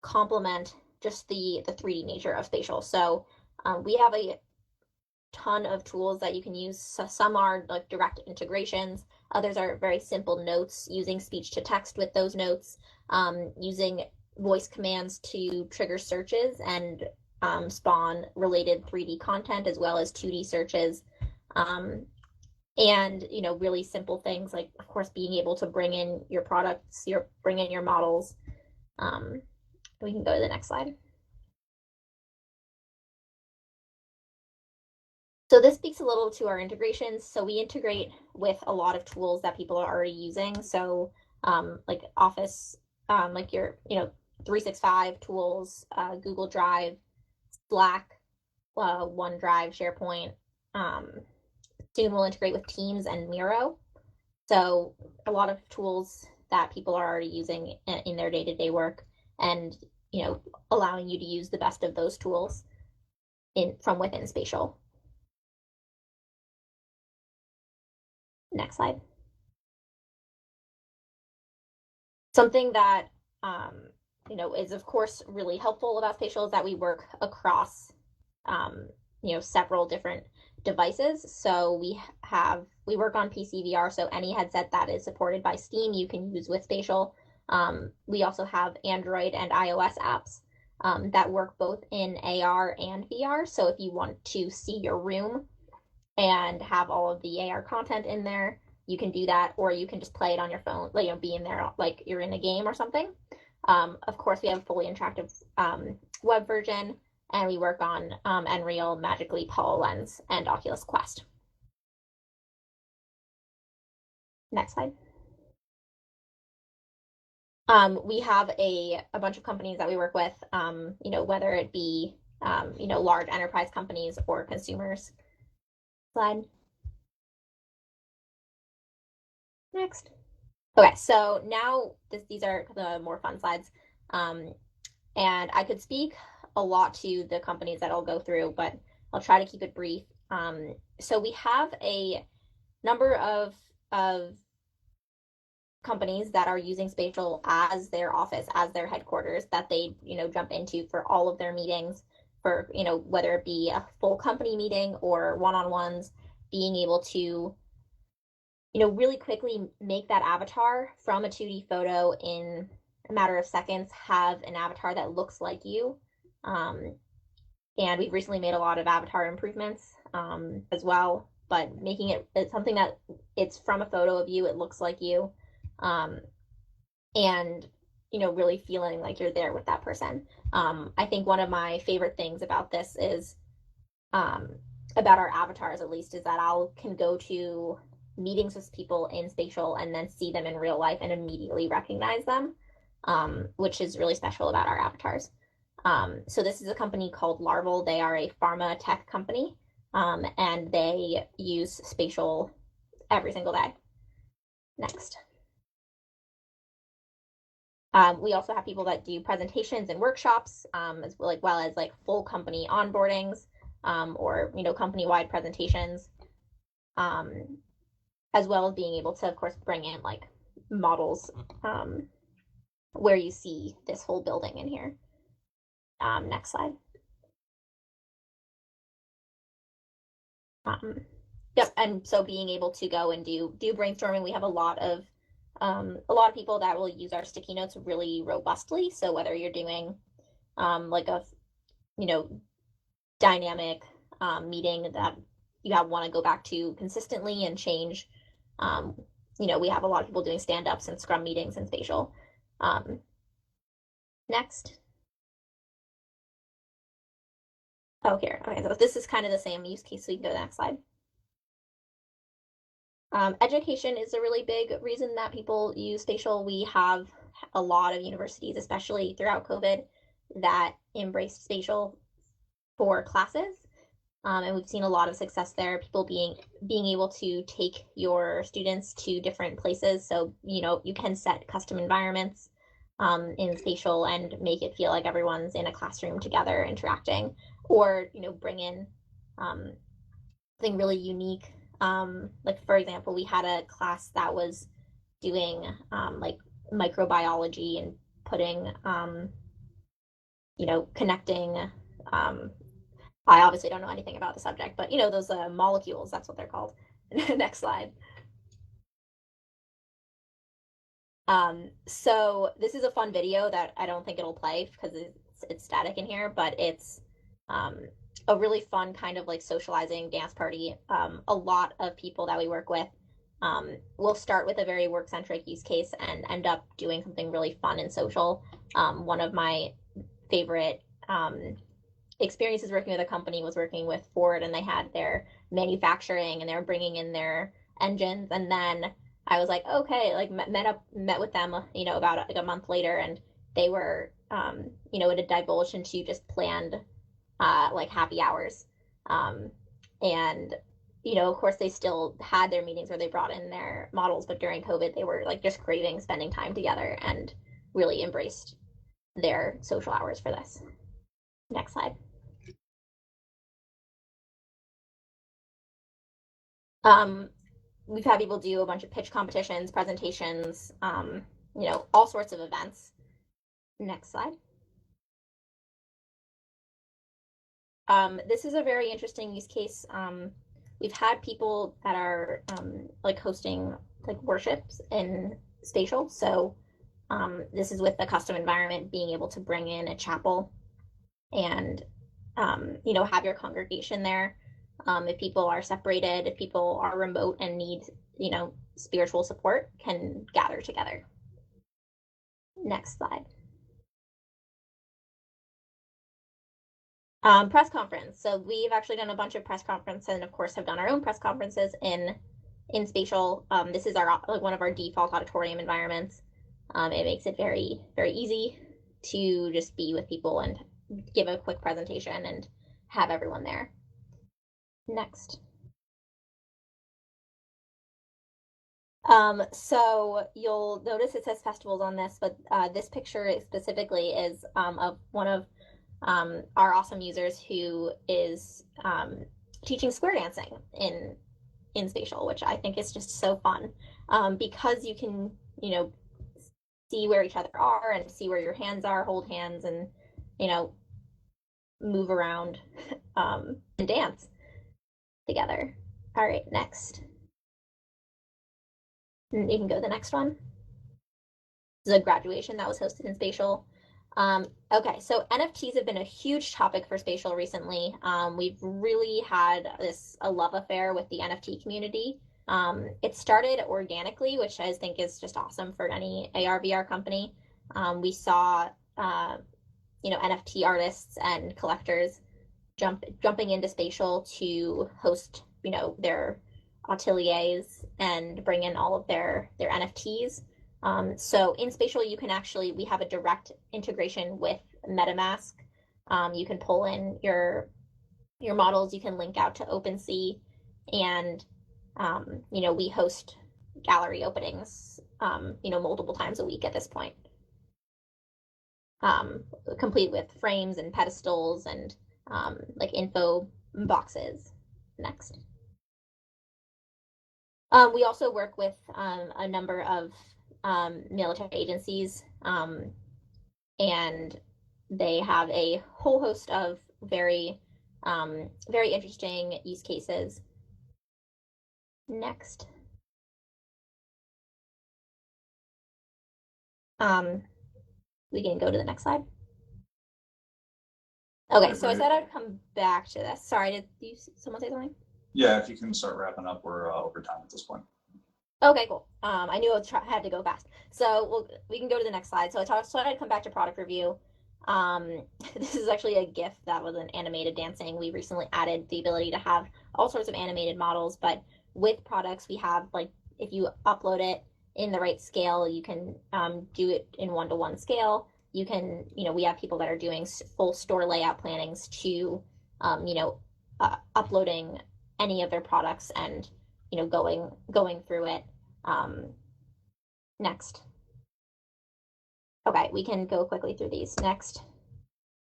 complement just the 3D nature of spatial. So we have a ton of tools that you can use. So some are like direct integrations. Others are very simple notes, using speech to text with those notes, using voice commands to trigger searches and spawn related 3D content, as well as 2D searches. And, really simple things like, of course, being able to bring in your products, bring in your models. We can go to the next slide. So this speaks a little to our integrations. So we integrate with a lot of tools that people are already using. So like Office, like your 365 tools, Google Drive, Slack, OneDrive, SharePoint. Soon we'll integrate with Teams and Miro. So a lot of tools that people are already using in their day-to-day work, and allowing you to use the best of those tools from within Spatial. Next slide. Something that is of course really helpful about Spatial is that we work across several different devices. So we work on PC VR, so any headset that is supported by Steam you can use with Spatial. We also have Android and iOS apps that work both in AR and VR. So if you want to see your room and have all of the AR content in there, you can do that, or you can just play it on your phone, be in there like you're in a game or something. Of course, we have a fully interactive web version, and we work on Nreal, Magic Leap, HoloLens, and Oculus Quest. Next slide. We have a bunch of companies that we work with, whether it be, large enterprise companies or consumers. Slide. Next. Okay, so now these are the more fun slides. And I could speak a lot to the companies that I'll go through, but I'll try to keep it brief. So we have a number of companies that are using Spatial as their office, as their headquarters, that they jump into for all of their meetings, for whether it be a full company meeting or one-on-ones, being able to really quickly make that avatar from a 2D photo in a matter of seconds, have an avatar that looks like you. And we've recently made a lot of avatar improvements as well, but making it something that it's from a photo of you, it looks like you, and really feeling like you're there with that person. I think one of my favorite things about this is about our avatars, at least, is that can go to meetings with people in Spatial and then see them in real life and immediately recognize them, which is really special about our avatars. So this is a company called Larval. They are a pharma tech company, and they use Spatial every single day. Next. We also have people that do presentations and workshops, as well as full company onboardings, or company-wide presentations, as well as being able to, of course, bring in models where you see this whole building in here. Next slide. Yep, and so being able to go and do brainstorming, we have a lot of people that will use our sticky notes really robustly. So whether you're doing a dynamic meeting that you want to go back to consistently and change, we have a lot of people doing stand-ups and scrum meetings in Spatial. Next. Oh, here. Okay, so this is kind of the same use case, so we can go to the next slide. Education is a really big reason that people use spatial. We have a lot of universities, especially throughout COVID, that embraced spatial for classes. And we've seen a lot of success there, people being able to take your students to different places. So, you can set custom environments in spatial and make it feel like everyone's in a classroom together interacting, or, bring in something really unique. Like, for example, we had a class that was doing like microbiology and putting, connecting. I obviously don't know anything about the subject, but those molecules, that's what they're called. Next slide. So this is a fun video that I don't think it'll play because it's static in here, but it's a really fun kind of like socializing dance party. A lot of people that we work with will start with a very work-centric use case and end up doing something really fun and social. One of my favorite experiences working with a company was working with Ford, and they had their manufacturing and they were bringing in their engines, and then I was like, okay, like met with them, about like a month later, and they were, it had divulged into just planned, like happy hours, and of course they still had their meetings where they brought in their models, but during COVID they were like just craving spending time together and really embraced their social hours for this. Next slide. We've had people do a bunch of pitch competitions, presentations, all sorts of events. Next slide. This is a very interesting use case. We've had people that are like hosting like worships in spatial. So this is with a custom environment, being able to bring in a chapel and have your congregation there. If people are separated, if people are remote and need, spiritual support, can gather together. Next slide. Press conference. So we've actually done a bunch of press conferences, and of course have done our own press conferences in spatial. This is one of our default auditorium environments. It makes it very, very easy to just be with people and give a quick presentation and have everyone there. Next. So you'll notice it says festivals on this, but this picture specifically is of one of our awesome users who is teaching square dancing in spatial, which I think is just so fun, because you can see where each other are and see where your hands are, hold hands, and move around and dance together. All right, next. You can go to the next one. This is a graduation that was hosted in spatial. Okay, so NFTs have been a huge topic for spatial recently. We've really had a love affair with the NFT community. It started organically, which I think is just awesome for any AR VR company. We saw NFT artists and collectors jumping into spatial to host their ateliers and bring in all of their NFTs. So in spatial, you can we have a direct integration with MetaMask. You can pull in your models, you can link out to OpenSea, and we host gallery openings multiple times a week at this point, complete with frames and pedestals and like info boxes. Next. We also work with a number of military agencies, and they have a whole host of very interesting use cases. Next. We can go to the next slide. Okay, so I said I'd come back to this. Sorry, did someone say something? Yeah, if you can start wrapping up, we're over time at this point. Okay, cool. I knew I had to go fast. So we can go to the next slide. So I thought I'd come back to product review. This is actually a GIF that was an animated dancing. We recently added the ability to have all sorts of animated models, but with products, we have like if you upload it in the right scale, you can do it in 1-to-1 scale. You can, we have people that are doing full store layout plannings to, uploading any of their products and, going through it. Next. Okay, we can go quickly through these. Next.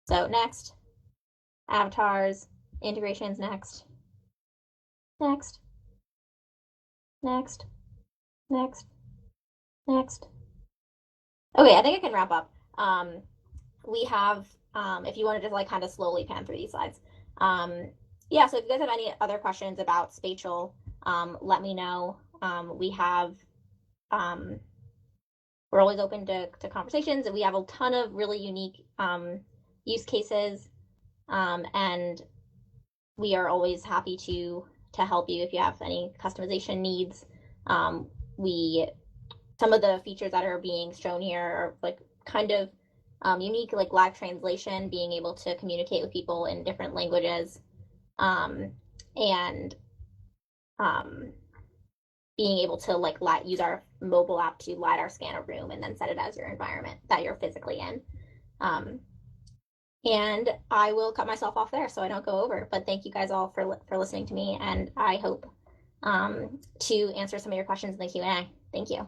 So next, avatars, integrations, next. Next. Next. Next. Next. Okay, I think I can wrap up. We have, if you want to just like kind of slowly pan through these slides. Yeah, so if you guys have any other questions about spatial, let me know. We have, we're always open to conversations, and we have a ton of really unique use cases, and we are always happy to help you if you have any customization needs. Some of the features that are being shown here are like kind of unique, like live translation, being able to communicate with people in different languages, and being able to like use our mobile app to LiDAR scan a room and then set it as your environment that you're physically in. And I will cut myself off there so I don't go over. But thank you guys all for listening to me, and I hope to answer some of your questions in the Q&A. Thank you.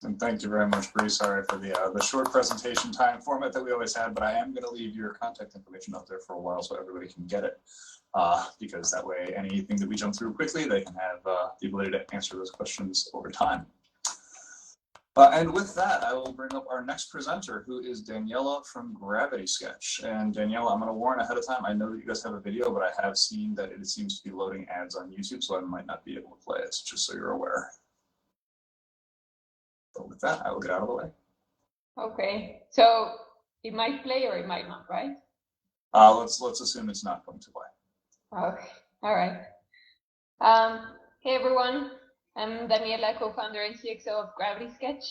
And thank you very much, Bree. Sorry for the short presentation time format that we always had, but I am going to leave your contact information up there for a while so everybody can get it. Because that way, anything that we jump through quickly, they can have the ability to answer those questions over time. And with that, I will bring up our next presenter, who is Daniela from Gravity Sketch. And Daniela, I'm going to warn ahead of time, I know that you guys have a video, but I have seen that it seems to be loading ads on YouTube, so I might not be able to play it, just so you're aware. But with that, I will get out of the way. Okay, so it might play or it might not, right? Let's assume it's not going to play. Okay, all right. Hey everyone, I'm Daniela, co-founder and CXO of Gravity Sketch.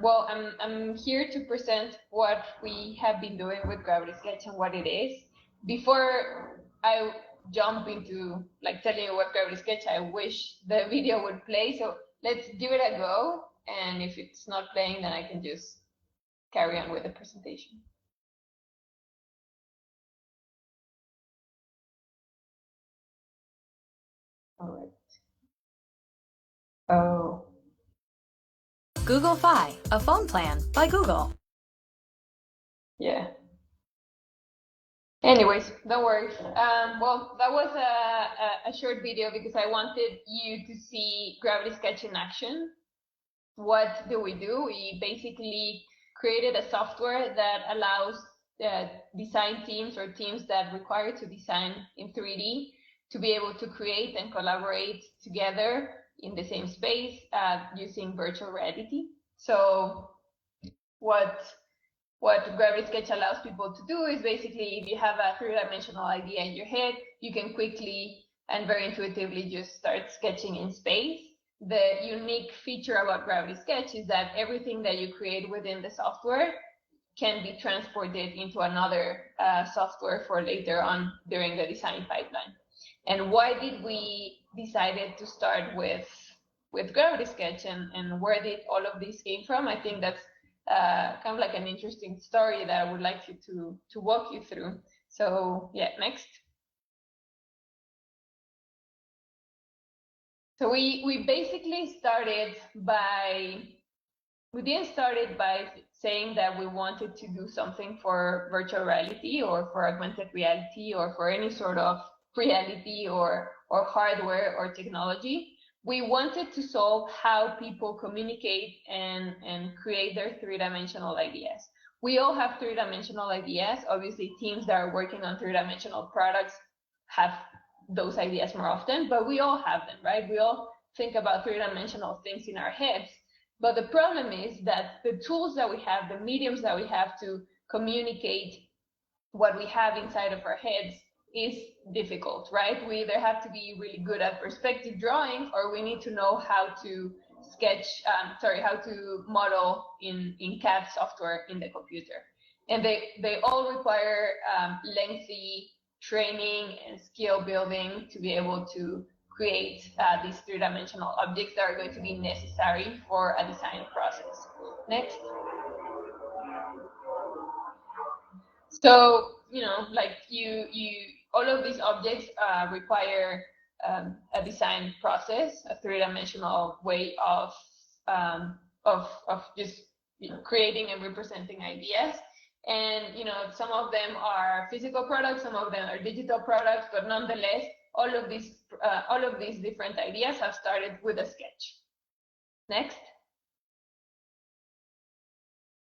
Well, I'm here to present what we have been doing with Gravity Sketch and what it is. Before I jump into like telling you what Gravity Sketch, I wish the video would play. So let's give it a go. And if it's not playing, then I can just carry on with the presentation. All right. Oh. Google Fi, a phone plan by Google. Yeah. Anyways, don't worry. Well, that was a short video because I wanted you to see Gravity Sketch in action. What do? We basically created a software that allows design teams or teams that require to design in 3D to be able to create and collaborate together in the same space using virtual reality. So what Gravity Sketch allows people to do is basically, if you have a 3-dimensional idea in your head, you can quickly and very intuitively just start sketching in space. The unique feature about Gravity Sketch is that everything that you create within the software can be transported into another software for later on during the design pipeline. And why did we decided to start with Gravity Sketch, and where did all of this came from? I think that's kind of like an interesting story that I would like you to walk you through. So yeah, next. So we basically started by, we didn't start it by saying that we wanted to do something for virtual reality or for augmented reality or for any sort of reality or hardware or technology. We wanted to solve how people communicate and create their 3-dimensional ideas. We all have 3-dimensional ideas. Obviously, teams that are working on 3-dimensional products have those ideas more often, but we all have them, right? We all think about 3-dimensional things in our heads. But the problem is that the tools that we have, the mediums that we have to communicate what we have inside of our heads is difficult, right? We either have to be really good at perspective drawing, or we need to know how to sketch, how to model in CAD software in the computer. And they all require lengthy training and skill building to be able to create these three-dimensional objects that are going to be necessary for a design process. Next. So, like all of these objects require a design process, a three-dimensional way of just creating and representing ideas. And some of them are physical products, some of them are digital products, but nonetheless, all of these different ideas have started with a sketch. Next.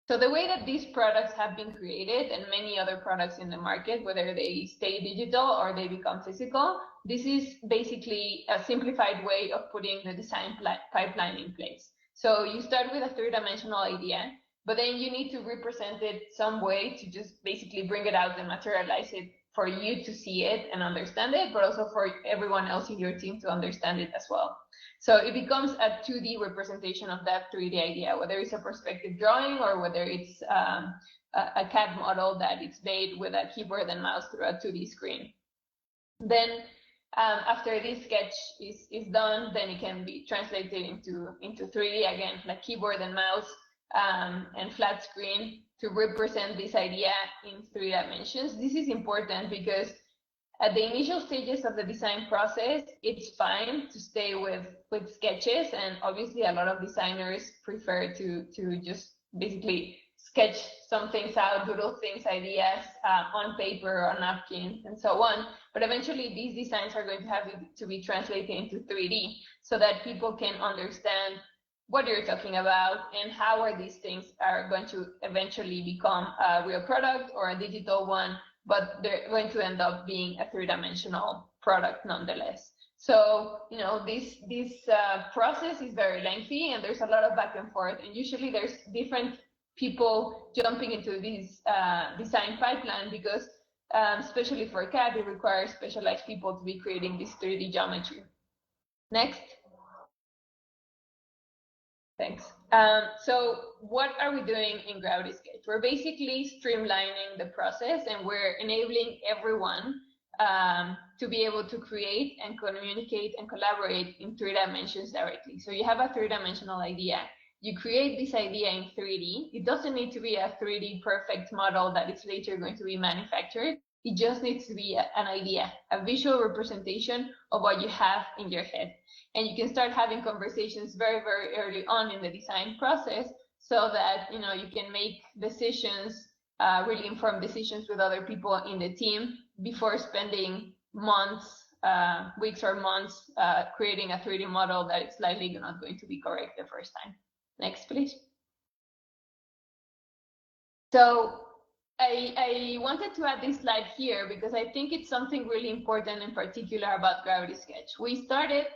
So the way that these products have been created, and many other products in the market, whether they stay digital or they become physical, this is basically a simplified way of putting the design pipeline in place. So you start with a three-dimensional idea, but then you need to represent it some way to just basically bring it out and materialize it for you to see it and understand it, but also for everyone else in your team to understand it as well. So it becomes a 2D representation of that 3D idea, whether it's a perspective drawing or whether it's a CAD model that it's made with a keyboard and mouse through a 2D screen. Then after this sketch is done, then it can be translated into 3D, again, like keyboard and mouse and flat screen to represent this idea in 3 dimensions. This is important because at the initial stages of the design process, it's fine to stay with sketches, and obviously a lot of designers prefer to just basically sketch some things out, doodle things, ideas on paper, on napkins, and so on. But eventually these designs are going to have to be translated into 3D so that people can understand what you're talking about and how are these things are going to eventually become a real product or a digital one, but they're going to end up being a 3-dimensional product nonetheless. So, this process is very lengthy and there's a lot of back and forth, and usually there's different people jumping into this design pipeline because, especially for CAD, it requires specialized people to be creating this 3D geometry. Next. Thanks. So what are we doing in Gravity Sketch? We're basically streamlining the process, and we're enabling everyone to be able to create and communicate and collaborate in 3 dimensions directly. So you have a 3-dimensional idea. You create this idea in 3D. It doesn't need to be a 3D perfect model that is later going to be manufactured. It just needs to be an idea, a visual representation of what you have in your head. And you can start having conversations very, very early on in the design process so that you can make decisions, really informed decisions with other people in the team before spending months, weeks or months creating a 3D model that is likely not going to be correct the first time. Next, please. So I wanted to add this slide here because I think it's something really important in particular about Gravity Sketch. We started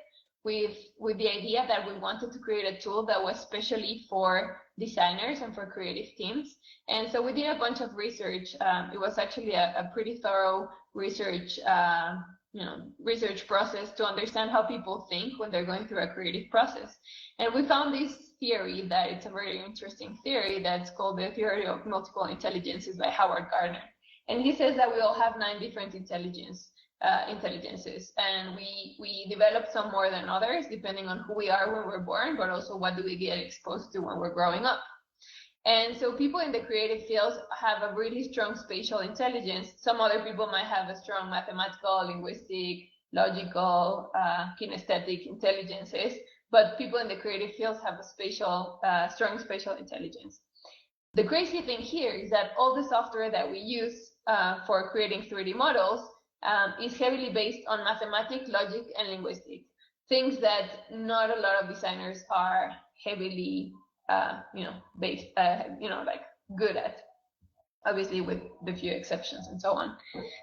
with the idea that we wanted to create a tool that was specially for designers and for creative teams. And so we did a bunch of research. It was actually a pretty thorough research process to understand how people think when they're going through a creative process. And we found this theory that it's a very interesting theory that's called the theory of multiple intelligences by Howard Gardner. And he says that we all have 9 different intelligences, and we develop some more than others depending on who we are when we're born, but also what do we get exposed to when we're growing up. And so people in the creative fields have a really strong spatial intelligence. Some other people might have a strong mathematical, linguistic, logical, kinesthetic intelligences, but people in the creative fields have a strong spatial intelligence. The crazy thing here is that all the software that we use for creating 3D models is heavily based on mathematics, logic, and linguistic, things that not a lot of designers are heavily, based, like good at, obviously with the few exceptions and so on.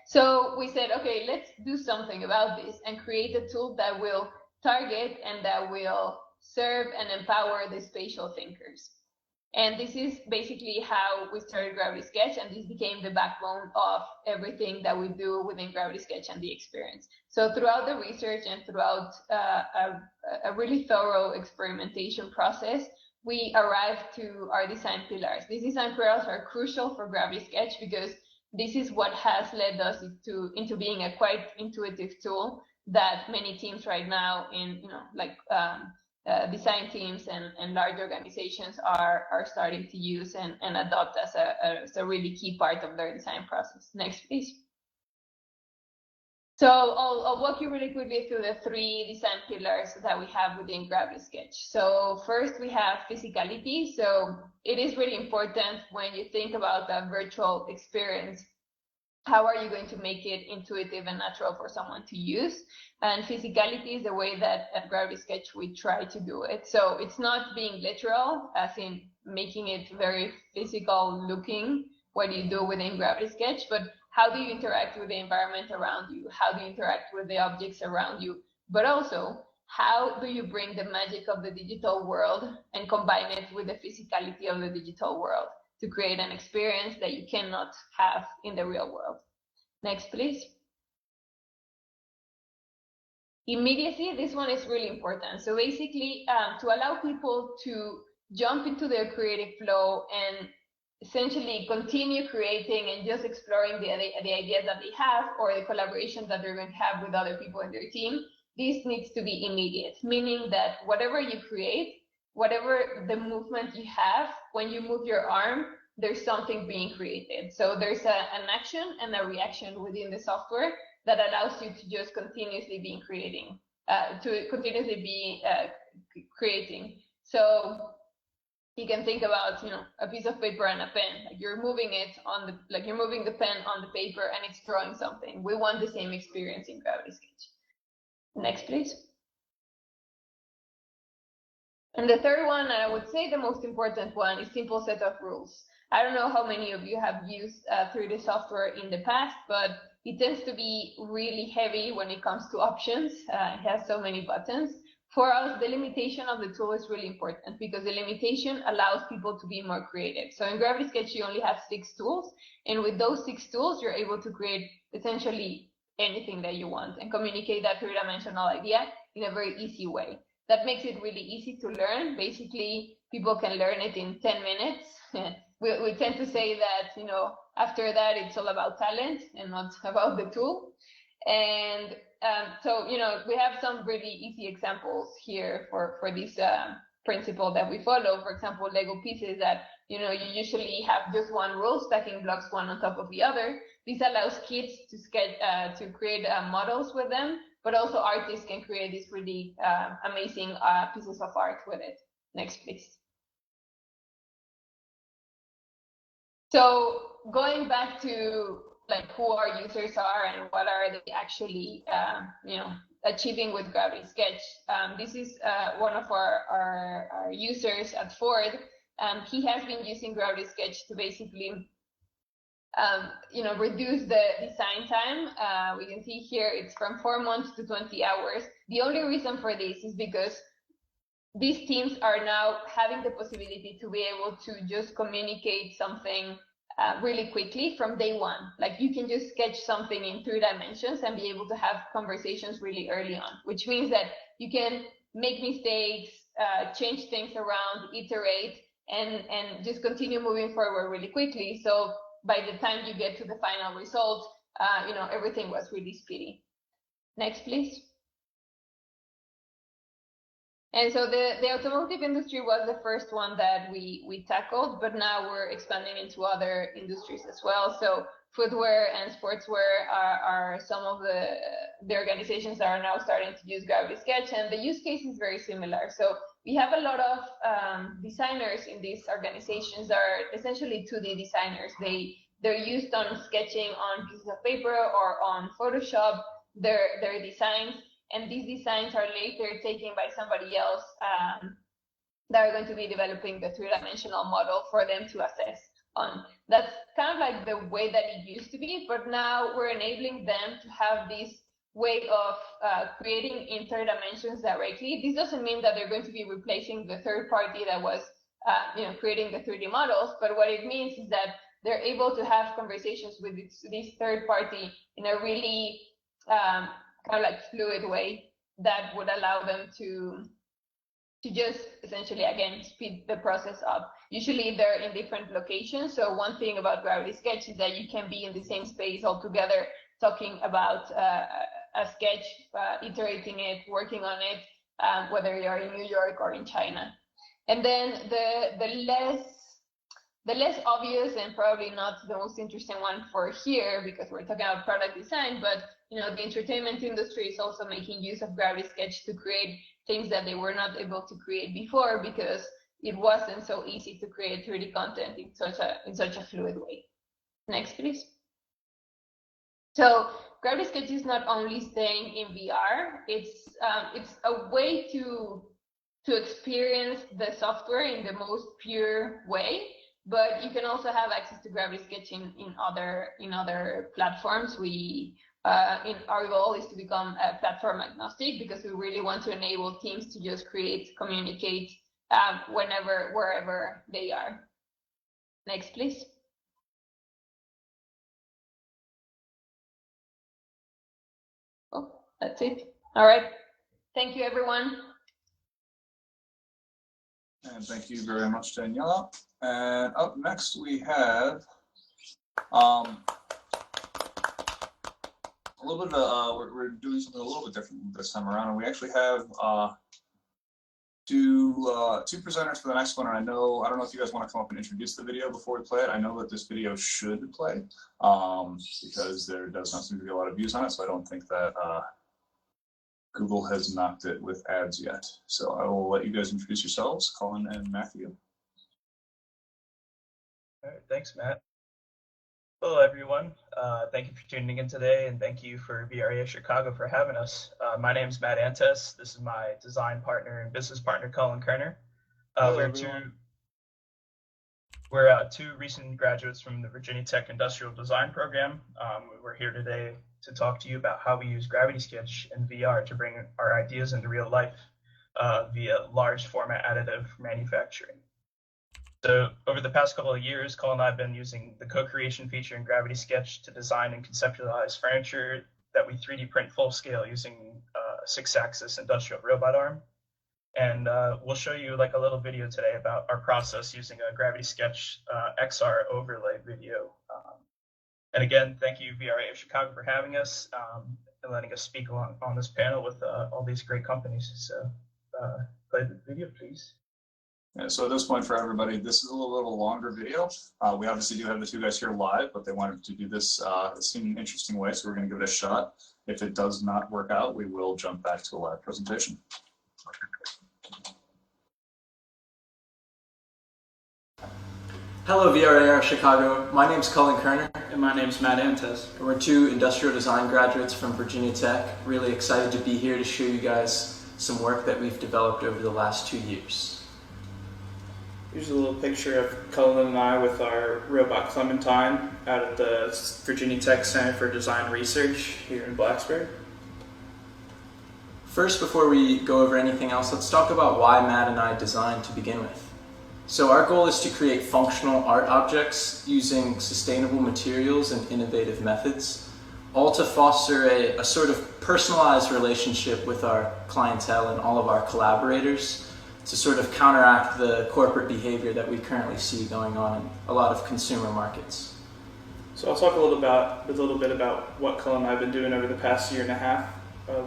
So we said, okay, let's do something about this and create a tool that will target and that will serve and empower the spatial thinkers. And this is basically how we started Gravity Sketch, and this became the backbone of everything that we do within Gravity Sketch and the experience. So throughout the research and throughout a really thorough experimentation process, we arrive to our design pillars. These design pillars are crucial for Gravity Sketch because this is what has led us into being a quite intuitive tool that many teams right now in design teams and large organizations are starting to use and adopt as a really key part of their design process. Next, please. So I'll walk you really quickly through the 3 design pillars that we have within Gravity Sketch. So first we have physicality. So it is really important when you think about a virtual experience, how are you going to make it intuitive and natural for someone to use? And physicality is the way that at Gravity Sketch we try to do it. So it's not being literal, as in making it very physical looking, what you do within Gravity Sketch, but how do you interact with the environment around you? How do you interact with the objects around you? But also, how do you bring the magic of the digital world and combine it with the physicality of the digital world to create an experience that you cannot have in the real world? Next, please. Immediacy, this one is really important. So basically, to allow people to jump into their creative flow and essentially continue creating and just exploring the ideas that they have or the collaboration that they're going to have with other people in their team, this needs to be immediate, meaning that whatever you create, whatever the movement you have, when you move your arm, there's something being created. So there's an action and a reaction within the software that allows you to just continuously be creating, creating. So you can think about, a piece of paper and a pen. Like you're moving it you're moving the pen on the paper and it's drawing something. We want the same experience in Gravity Sketch. Next, please. And the third one, and I would say the most important one, is simple set of rules. I don't know how many of you have used 3D software in the past, but it tends to be really heavy when it comes to options. It has so many buttons. For us, the limitation of the tool is really important because the limitation allows people to be more creative. So in Gravity Sketch, you only have 6 tools. And with those 6 tools, you're able to create essentially anything that you want and communicate that 3-dimensional idea in a very easy way. That makes it really easy to learn. Basically, people can learn it in 10 minutes. We tend to say that, after that, it's all about talent and not about the tool. And so, we have some really easy examples here for this principle that we follow. For example, Lego pieces that, you usually have just one row, stacking blocks one on top of the other. This allows kids to sketch, to create models with them, but also artists can create these really amazing pieces of art with it. Next, please. So going back to who our users are and what are they actually achieving with Gravity Sketch. This is one of our users at Ford. He has been using Gravity Sketch to basically reduce the design time. We can see here it's from 4 months to 20 hours. The only reason for this is because these teams are now having the possibility to be able to just communicate something really quickly from day one. Like you can just sketch something in 3 dimensions and be able to have conversations really early on, which means that you can make mistakes, change things around, iterate, and just continue moving forward really quickly. So by the time you get to the final result, everything was really speedy. Next, please. And so the automotive industry was the first one that we tackled, but now we're expanding into other industries as well. So footwear and sportswear are some of the organizations that are now starting to use Gravity Sketch, and the use case is very similar. So we have a lot of designers in these organizations that are essentially 2D designers. They're used on sketching on pieces of paper or on Photoshop their designs. And these designs are later taken by somebody else that are going to be developing the 3-dimensional model for them to assess on. That's kind of like the way that it used to be, but now we're enabling them to have this way of creating in 3 dimensions directly. This doesn't mean that they're going to be replacing the third party that was creating the 3D models, but what it means is that they're able to have conversations with this third party in a really kind of like fluid way that would allow them to to just essentially, again, speed the process up. Usually they're in different locations. So one thing about Gravity Sketch is that you can be in the same space all together, talking about a sketch, iterating it, working on it, whether you're in New York or in China. And then the less obvious and probably not the most interesting one for here, because we're talking about product design, but the entertainment industry is also making use of Gravity Sketch to create things that they were not able to create before because it wasn't so easy to create 3D content in such a fluid way. Next, please. So Gravity Sketch is not only staying in VR; it's a way to experience the software in the most pure way. But you can also have access to Gravity Sketch in other platforms. Our goal is to become platform agnostic because we really want to enable teams to just create, communicate whenever, wherever they are. Next, please. Oh, that's it. All right. Thank you, everyone. And thank you very much, Daniela. And up next we have a little bit of we're doing something a little bit different this time around, and we actually have two presenters for the next one. And I don't know if you guys want to come up and introduce the video before we play it. I know that this video should play because there does not seem to be a lot of views on it, so I don't think that Google has knocked it with ads yet. So I will let you guys introduce yourselves, Colin and Matthew. All right, thanks, Matt. Hello, everyone. Thank you for tuning in today, and thank you for VRA Chicago for having us. My name is Matt Antes. This is my design partner and business partner, Colin Kerner. We're two recent graduates from the Virginia Tech Industrial Design Program. We're here today to talk to you about how we use Gravity Sketch and VR to bring our ideas into real life via large format additive manufacturing. So over the past couple of years, Colin and I have been using the co-creation feature in Gravity Sketch to design and conceptualize furniture that we 3D print full scale using a 6-axis industrial robot arm. And we'll show you like a little video today about our process using a Gravity Sketch XR overlay video. And again, thank you VRA Chicago for having us and letting us speak on this panel with all these great companies. So play the video, please. Yeah, so at this point for everybody, this is a little longer video. We obviously do have the two guys here live, but they wanted to do this in an interesting way, so we're going to give it a shot. If it does not work out, we will jump back to a live presentation. Hello VRAR Chicago, my name's Colin Kerner. And my name's Matt Antes. And we're two industrial design graduates from Virginia Tech. Really excited to be here to show you guys some work that we've developed over the last 2 years. Here's a little picture of Colin and I with our robot Clementine out at the Virginia Tech Center for Design Research here in Blacksburg. First, before we go over anything else, let's talk about why Matt and I designed to begin with. So our goal is to create functional art objects using sustainable materials and innovative methods, all to foster a sort of personalized relationship with our clientele and all of our collaborators to sort of counteract the corporate behavior that we currently see going on in a lot of consumer markets. So I'll talk a little bit about what Colin and I have been doing over the past year and a half.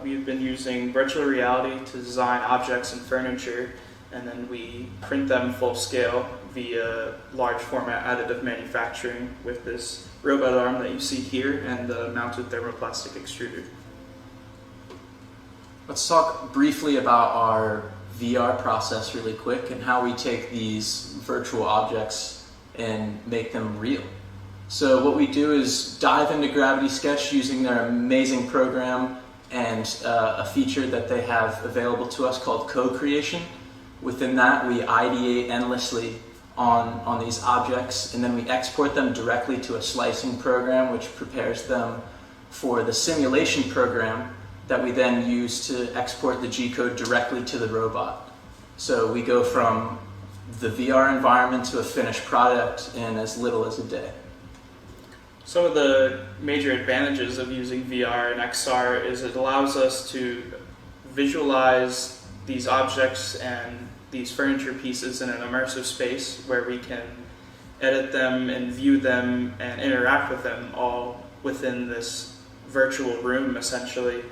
We've been using virtual reality to design objects and furniture, and then we print them full scale via large format additive manufacturing with this robot arm that you see here and the mounted thermoplastic extruder. Let's talk briefly about our VR process really quick and how we take these virtual objects and make them real. So what we do is dive into Gravity Sketch using their amazing program and a feature that they have available to us called co-creation. Within that, we ideate endlessly on these objects, and then we export them directly to a slicing program which prepares them for the simulation program that we then use to export the G-code directly to the robot. So we go from the VR environment to a finished product in as little as a day. Some of the major advantages of using VR and XR is it allows us to visualize these objects and these furniture pieces in an immersive space where we can edit them and view them and interact with them all within this virtual room, essentially.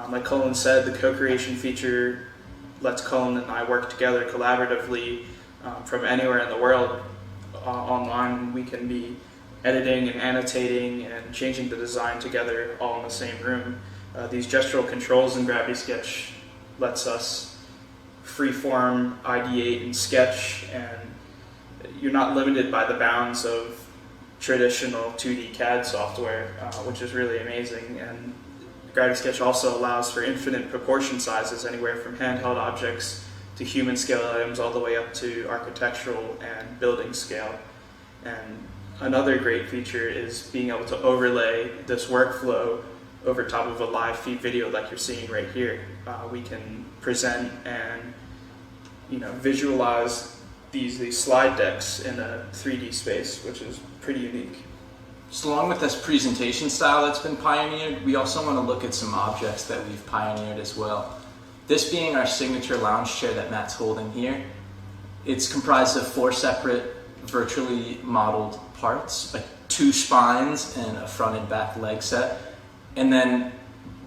Like Cullen said, the co-creation feature lets Cullen and I work together collaboratively from anywhere in the world online. We can be editing and annotating and changing the design together all in the same room. These gestural controls in Gravity Sketch lets us freeform, ideate, and sketch, and you're not limited by the bounds of traditional 2D CAD software, which is really amazing. And Gravity Sketch also allows for infinite proportion sizes, anywhere from handheld objects to human scale items all the way up to architectural and building scale. And another great feature is being able to overlay this workflow over top of a live feed video like you're seeing right here. We can present and visualize these slide decks in a 3D space, which is pretty unique. So along with this presentation style that's been pioneered, we also want to look at some objects that we've pioneered as well. This being our signature lounge chair that Matt's holding here. It's comprised of 4 separate virtually modeled parts, like 2 spines and a front and back leg set. And then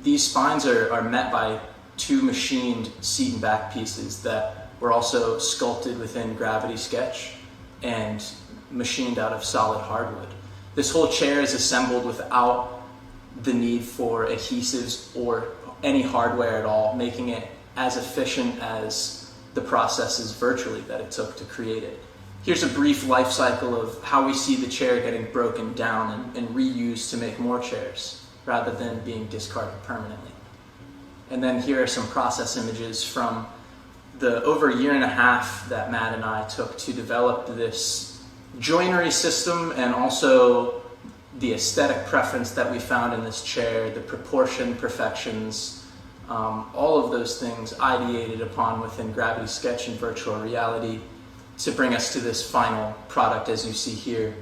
these spines are met by 2 machined seat and back pieces that were also sculpted within Gravity Sketch and machined out of solid hardwood. This whole chair is assembled without the need for adhesives or any hardware at all, making it as efficient as the processes virtually that it took to create it. Here's a brief life cycle of how we see the chair getting broken down and reused to make more chairs, rather than being discarded permanently. And then here are some process images from the over a year and a half that Matt and I took to develop this joinery system, and also the aesthetic preference that we found in this chair, the proportion perfections, all of those things ideated upon within Gravity Sketch and virtual reality to bring us to this final product as you see here,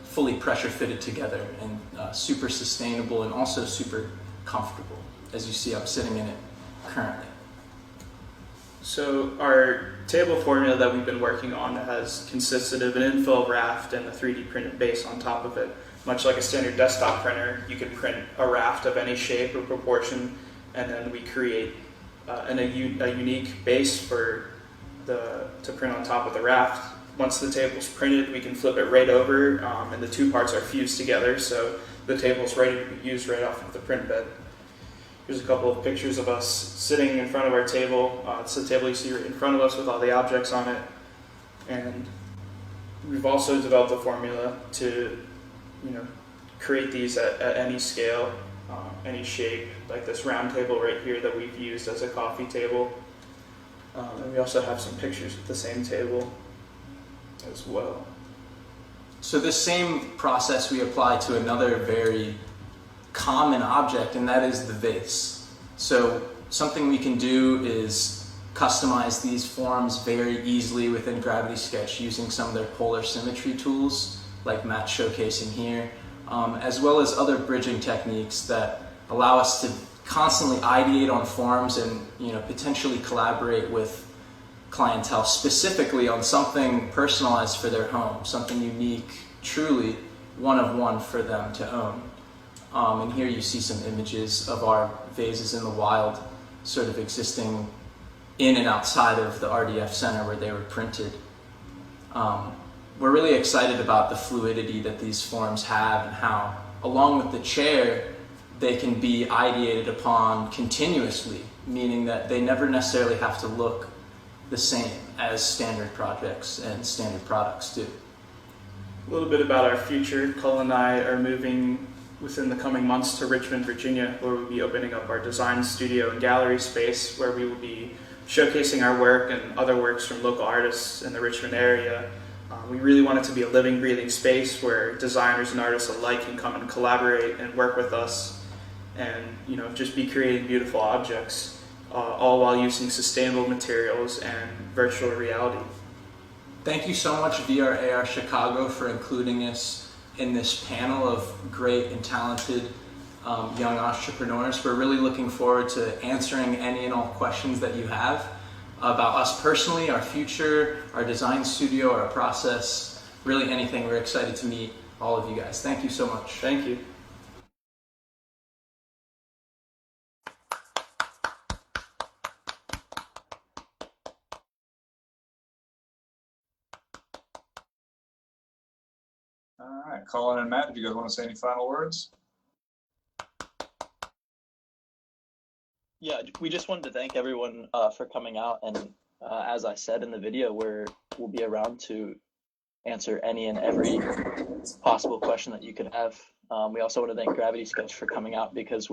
fully pressure fitted together and super sustainable and also super comfortable. As you see, I'm sitting in it currently. So our table formula that we've been working on has consisted of an infill raft and a 3D printed base on top of it. Much like a standard desktop printer, you can print a raft of any shape or proportion, and then we create a unique base for to print on top of the raft. Once the table's printed, we can flip it right over, and the 2 parts are fused together, so the table's ready to be used right off of the print bed. Here's a couple of pictures of us sitting in front of our table. It's the table you see right in front of us with all the objects on it. And we've also developed a formula to create these at any scale, any shape, like this round table right here that we've used as a coffee table. And we also have some pictures of the same table as well. So this same process we apply to another very common object, and that is the vase. So something we can do is customize these forms very easily within Gravity Sketch using some of their polar symmetry tools, like Matt's showcasing here, as well as other bridging techniques that allow us to constantly ideate on forms and potentially collaborate with clientele specifically on something personalized for their home, something unique, truly one of one for them to own. And here you see some images of our vases in the wild, sort of existing in and outside of the RDF Center where they were printed. We're really excited about the fluidity that these forms have and how, along with the chair, they can be ideated upon continuously, meaning that they never necessarily have to look the same as standard projects and standard products do. A little bit about our future. Cullen and I are moving within the coming months to Richmond, Virginia, where we'll be opening up our design studio and gallery space, where we will be showcasing our work and other works from local artists in the Richmond area. We really want it to be a living, breathing space where designers and artists alike can come and collaborate and work with us and just be creating beautiful objects, all while using sustainable materials and virtual reality. Thank you so much VR AR Chicago for including us in this panel of great and talented young entrepreneurs. We're really looking forward to answering any and all questions that you have about us personally, our future, our design studio, our process, really anything. We're excited to meet all of you guys. Thank you so much. Thank you. All right, Colin and Matt, do you guys want to say any final words? Yeah, we just wanted to thank everyone for coming out, and as I said in the video, we'll be around to answer any and every possible question that you could have. We also want to thank Gravity Sketch for coming out, because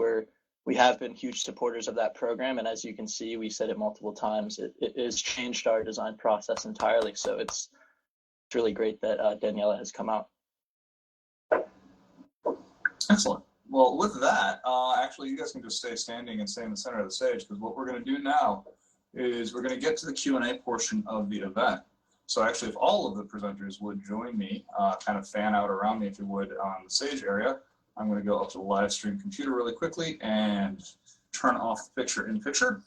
we have been huge supporters of that program, and as you can see, we said it multiple times, it has changed our design process entirely. So it's really great that Daniela has come out. Excellent. Well, with that, actually, you guys can just stay standing and stay in the center of the stage, because what we're going to do now is we're going to get to the Q&A portion of the event. So actually, if all of the presenters would join me, kind of fan out around me, if you would, on the stage area, I'm going to go up to the live stream computer really quickly and turn off picture in picture.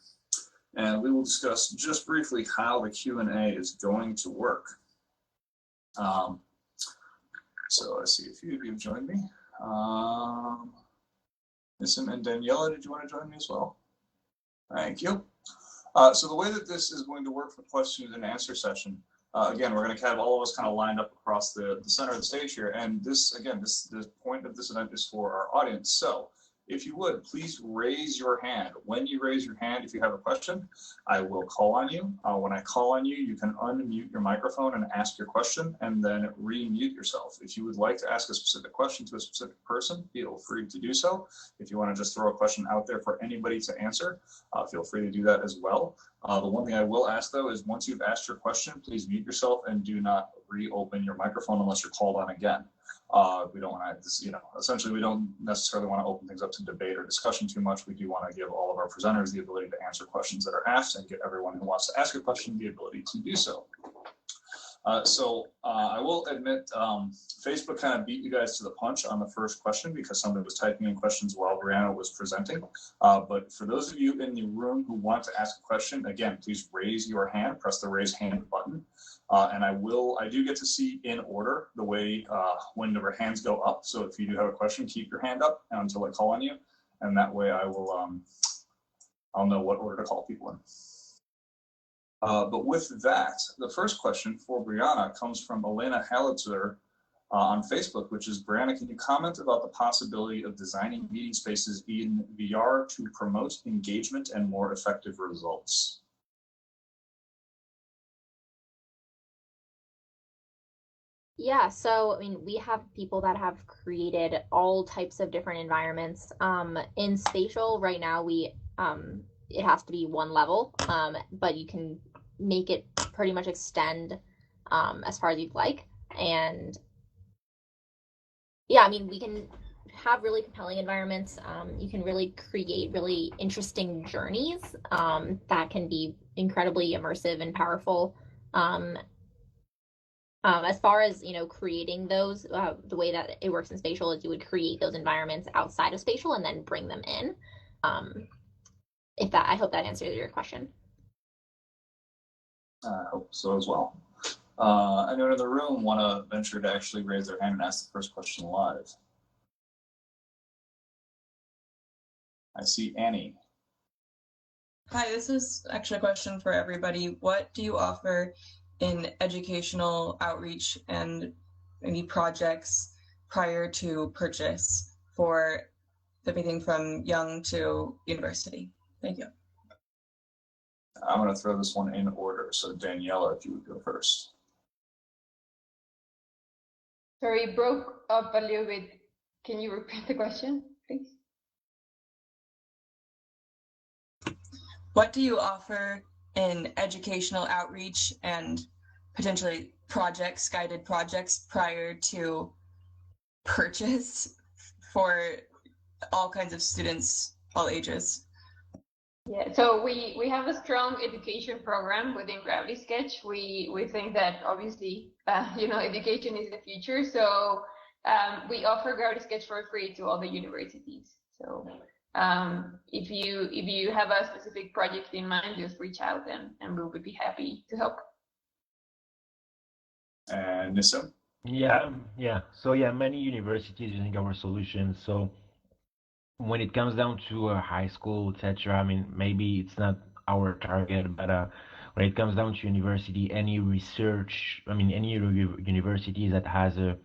And we will discuss just briefly how the Q&A is going to work. So I see a few of you have joined me. Nissim and Daniela, did you want to join me as well? Thank you. So the way that this is going to work for questions and answer session, again, we're going to have all of us kind of lined up across the center of the stage here. And this, again, the point of this event is for our audience. So if you would, please raise your hand. When you raise your hand, if you have a question, I will call on you. When I call on you, you can unmute your microphone and ask your question, and then re-mute yourself. If you would like to ask a specific question to a specific person, feel free to do so. If you want to just throw a question out there for anybody to answer, feel free to do that as well. The one thing I will ask, though, is once you've asked your question, please mute yourself and do not reopen your microphone unless you're called on again. We don't want to, essentially we don't necessarily want to open things up to debate or discussion too much. We do want to give all of our presenters the ability to answer questions that are asked and get everyone who wants to ask a question the ability to do so. I will admit, Facebook kind of beat you guys to the punch on the first question because somebody was typing in questions while Brianna was presenting. But for those of you in the room who want to ask a question, again, please raise your hand, press the raise hand button. And I do get to see in order the way when the hands go up. So if you do have a question, keep your hand up until I call on you. And that way I will, I'll know what order to call people in. But with that, the first question for Brianna comes from Elena Halitzer on Facebook, which is, Brianna, can you comment about the possibility of designing meeting spaces in VR to promote engagement and more effective results? Yeah, so I mean, we have people that have created all types of different environments. In spatial right now, it has to be one level, but you can make it pretty much extend as far as you'd like. And yeah, I mean, we can have really compelling environments. You can really create really interesting journeys that can be incredibly immersive and powerful. As far as, creating those, the way that it works in spatial is you would create those environments outside of spatial and then bring them in. I hope that answers your question. I hope so as well. Anyone in the room want to venture to actually raise their hand and ask the first question live? I see Annie. Hi, this is actually a question for everybody. What do you offer in educational outreach and any projects prior to purchase for everything from young to university? Thank you. I'm going to throw this one in order. So Daniela, if you would go first. Sorry, broke up a little bit. Can you repeat the question, please? What do you offer in educational outreach and potentially guided projects prior to purchase for all kinds of students, all ages? Yeah, so we have a strong education program within Gravity Sketch. We think that obviously, education is the future. So we offer Gravity Sketch for free to all the universities. So So if you have a specific project in mind, just reach out and we will be happy to help. And Nissim? Yeah. So yeah, many universities using our solutions. So when it comes down to high school, etc., I mean, maybe it's not our target, but when it comes down to university, any research, I mean, any university that has a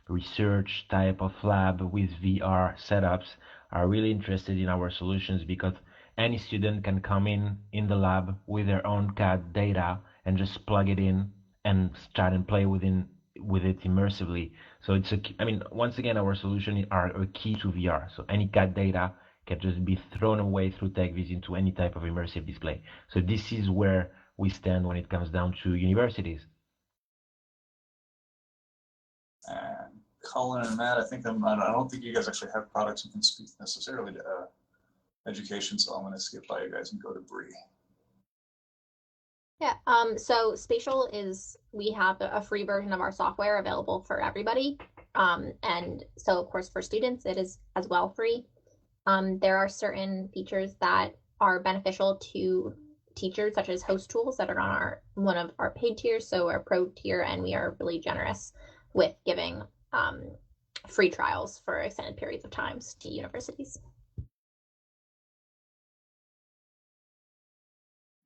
research type of lab with VR setups are really interested in our solutions because any student can come in the lab with their own CAD data and just plug it in and start and play with it immersively. So it's I mean, once again, our solution are a key to VR. So any CAD data can just be thrown away through TechViz into any type of immersive display. So this is where we stand when it comes down to universities. And Colin and Matt, I don't think you guys actually have products you can speak necessarily to education, so I'm going to skip by you guys and go to Bree. Yeah, so Spatial we have a free version of our software available for everybody. And so of course for students, it is as well free. There are certain features that are beneficial to teachers, such as host tools that are on one of our paid tiers, so our pro tier, and we are really generous with giving free trials for extended periods of times to universities.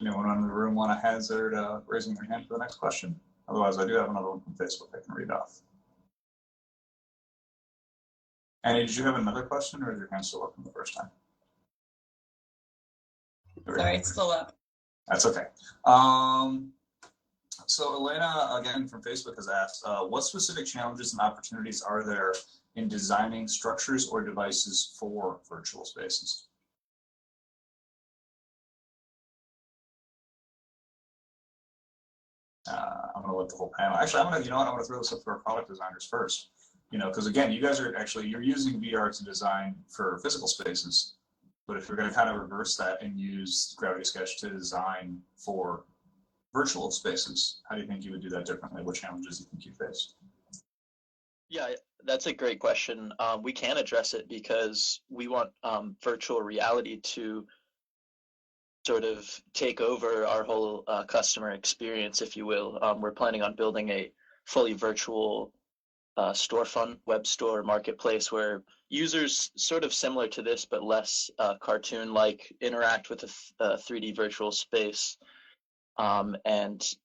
Anyone in the room want to hazard raising their hand for the next question? Otherwise, I do have another one from Facebook I can read off. Annie, did you have another question, or is your hand still up from the first time? Sorry, it's still up. That's okay. So Elena, again from Facebook, has asked, what specific challenges and opportunities are there in designing structures or devices for virtual spaces? I'm going to let the whole panel. Actually, I'm going to throw this up to our product designers first. Because again, you guys you're using VR to design for physical spaces, but if you're going to kind of reverse that and use Gravity Sketch to design for virtual spaces, how do you think you would do that differently? What challenges do you think you face? Yeah, that's a great question. We can address it because we want virtual reality to sort of take over our whole customer experience, if you will. We're planning on building a fully virtual storefront, web store, marketplace where users sort of similar to this but less cartoon-like interact with a 3D virtual space and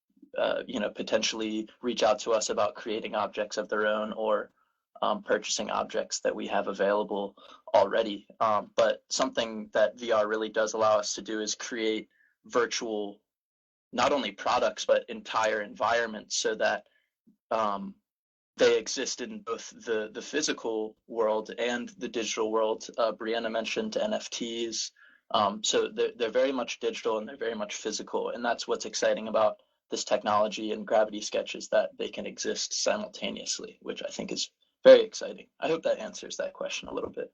potentially reach out to us about creating objects of their own or purchasing objects that we have available already. But something that VR really does allow us to do is create virtual, not only products, but entire environments so that they exist in both the physical world and the digital world. Brianna mentioned NFTs. So they're very much digital and they're very much physical. And that's what's exciting about this technology and Gravity Sketch is that they can exist simultaneously, which I think is very exciting. I hope that answers that question a little bit.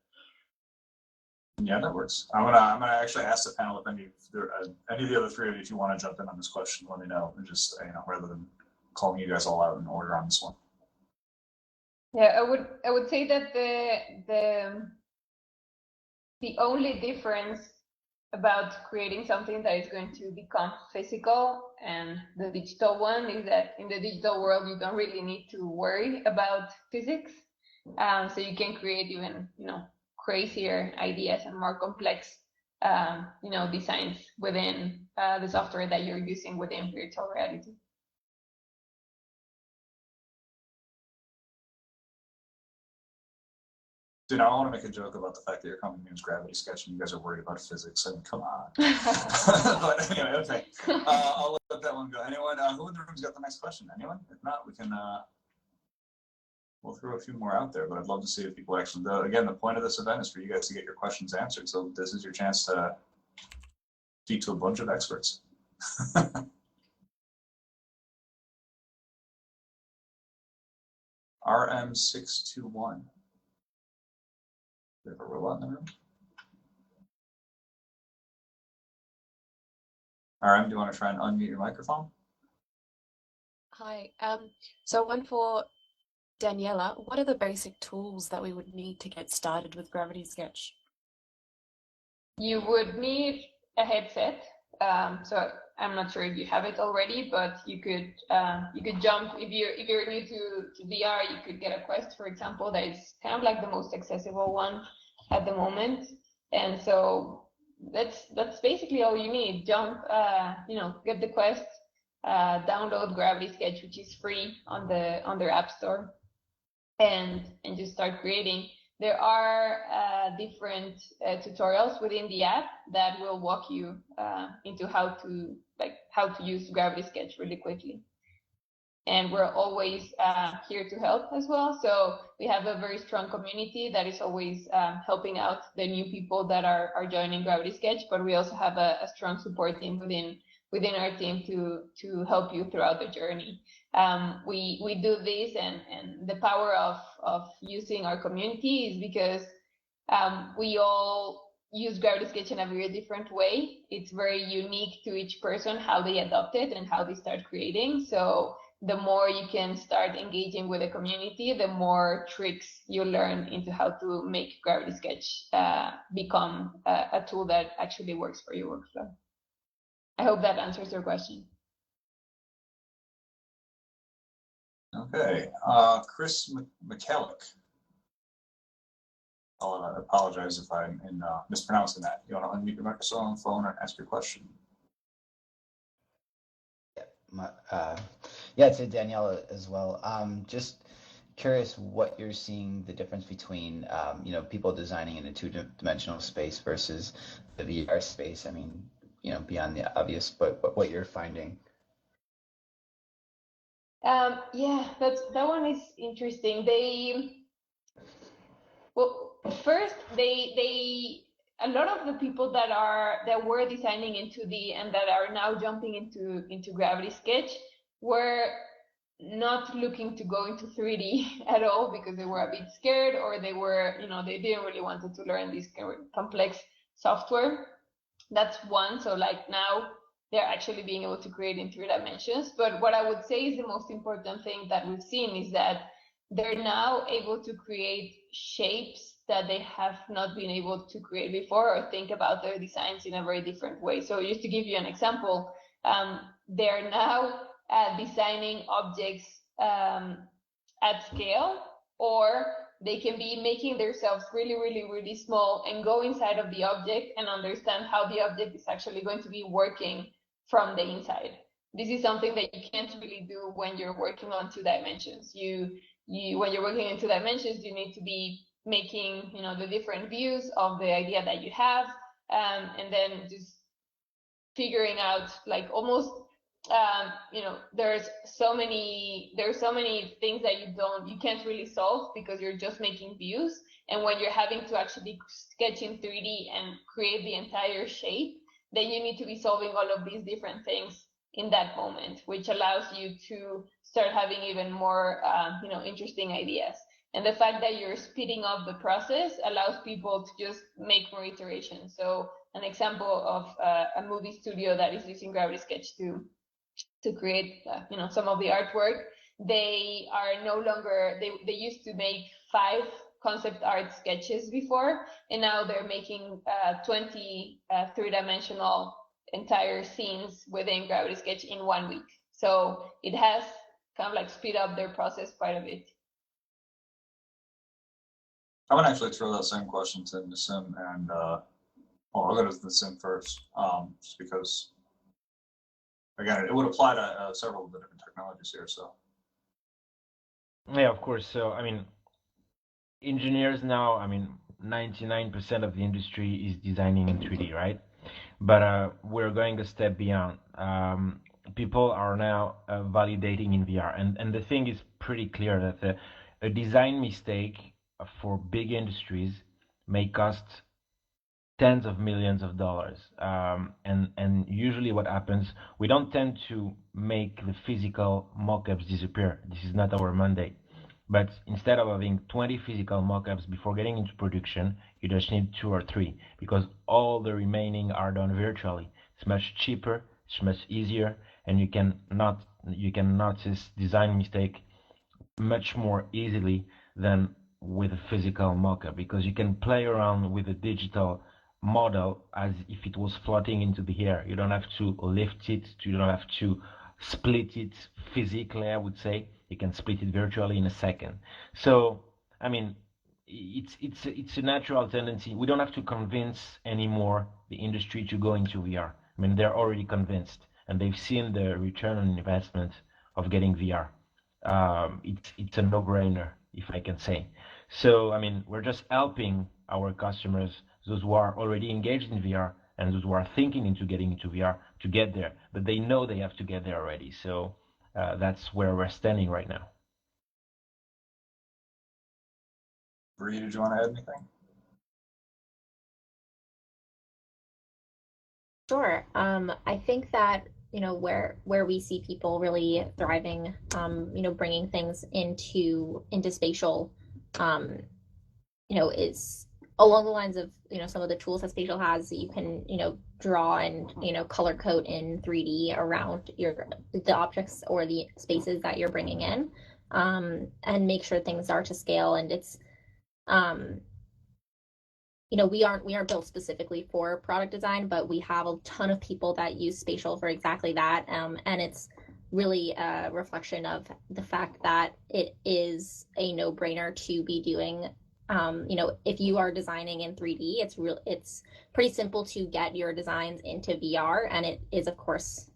Yeah, that works. I'm gonna actually ask the panel if any of the other three of you, if you want to jump in on this question, let me know. And just rather than calling you guys all out in order on this one. Yeah, I would say that the only difference about creating something that is going to become physical and the digital one is that in the digital world you don't really need to worry about physics, so you can create even crazier ideas and more complex designs within the software that you're using within virtual reality. Dude, I want to make a joke about the fact that your company name's Gravity Sketch and you guys are worried about physics. I mean, come on. But anyway, okay. I'll let that one go. Anyone who in the room's got the next question? Anyone? If not, we can we'll throw a few more out there. But I'd love to see if people actually. Again, the point of this event is for you guys to get your questions answered. So this is your chance to speak to a bunch of experts. RM621. We have a robot in the room. RM, do you want to try and unmute your microphone? Hi. So one for Daniela. What are the basic tools that we would need to get started with Gravity Sketch? you would need a headset. So I'm not sure if you have it already, but you could jump if you're new to VR. You could get a Quest, for example, that is kind of like the most accessible one at the moment. And so that's basically all you need. Jump, get the Quest, download Gravity Sketch, which is free on their App Store, and just start creating. There are different tutorials within the app that will walk you into how to use Gravity Sketch really quickly. And we're always here to help as well. So we have a very strong community that is always helping out the new people that are joining Gravity Sketch, but we also have a strong support team within our team to help you throughout the journey. We do this, and the power of using our community is because we all use Gravity Sketch in a very different way. It's very unique to each person how they adopt it and how they start creating. So the more you can start engaging with the community, the more tricks you learn into how to make Gravity Sketch become a tool that actually works for your workflow. I hope that answers your question. Okay, Chris McKellick. I'll apologize if I'm mispronouncing that. You want to unmute your microphone, phone, and ask your question? Yeah, to Daniela as well. Just curious what you're seeing the difference between, people designing in a two-dimensional space versus the VR space. I mean, beyond the obvious, but what you're finding. Yeah, that one is interesting. First, a lot of the people that were designing in 2D and that are now jumping into Gravity Sketch were not looking to go into 3D at all because they were a bit scared, or they were, they didn't really wanted to learn this complex software. That's one. So like now they're actually being able to create in 3 dimensions. But what I would say is the most important thing that we've seen is that they're now able to create shapes that they have not been able to create before, or think about their designs in a very different way. So just to give you an example, they're now designing objects at scale, or they can be making themselves really, really, really small and go inside of the object and understand how the object is actually going to be working from the inside. This is something that you can't really do when you're working on 2 dimensions. When you're working in 2 dimensions, you need to be making, the different views of the idea that you have, and then just figuring out, like, almost, there's so many things that you can't really solve because you're just making views. And when you're having to actually sketch in 3D and create the entire shape, then you need to be solving all of these different things in that moment, which allows you to start having even more, interesting ideas. And the fact that you're speeding up the process allows people to just make more iterations. So an example of a movie studio that is using Gravity Sketch to create, some of the artwork, they are no longer, they used to make 5 concept art sketches before, and now they're making 20 3-dimensional entire scenes within Gravity Sketch in 1 week. So it has kind of like speed up their process quite a bit. I would actually throw that same question to Nassim, and I'll go to Nassim first, just because, again, it would apply to several of the different technologies here. So. Yeah, of course. So, engineers now, 99% of the industry is designing in 3D, right? But we're going a step beyond. People are now validating in VR, and the thing is pretty clear that a design mistake for big industries may cost tens of millions of dollars. And usually what happens, we don't tend to make the physical mock-ups disappear. This is not our mandate. But instead of having 20 physical mock-ups before getting into production, you just need 2 or 3, because all the remaining are done virtually. It's much cheaper, it's much easier, and you can notice design mistake much more easily than with a physical mock-up, because you can play around with the digital model as if it was floating into the air. You don't have to lift it, you don't have to split it physically, I would say. You can split it virtually in a second. So, I mean, it's a natural tendency. We don't have to convince anymore the industry to go into VR. I mean, they're already convinced and they've seen the return on investment of getting VR. It's a no-brainer, if I can say. So, I mean, we're just helping our customers, those who are already engaged in VR and those who are thinking into getting into VR, to get there. But they know they have to get there already. So that's where we're standing right now. Bree, did you want to add anything? Sure. I think that where we see people really thriving, bringing things into spatial, is along the lines of some of the tools that spatial has. That you can draw and color code in 3D around the objects or the spaces that you're bringing in, and make sure things are to scale. And it's we aren't built specifically for product design, but we have a ton of people that use spatial for exactly that. And it's really a reflection of the fact that it is a no-brainer to be doing. If you are designing in 3D, it's pretty simple to get your designs into VR, and it is, of course,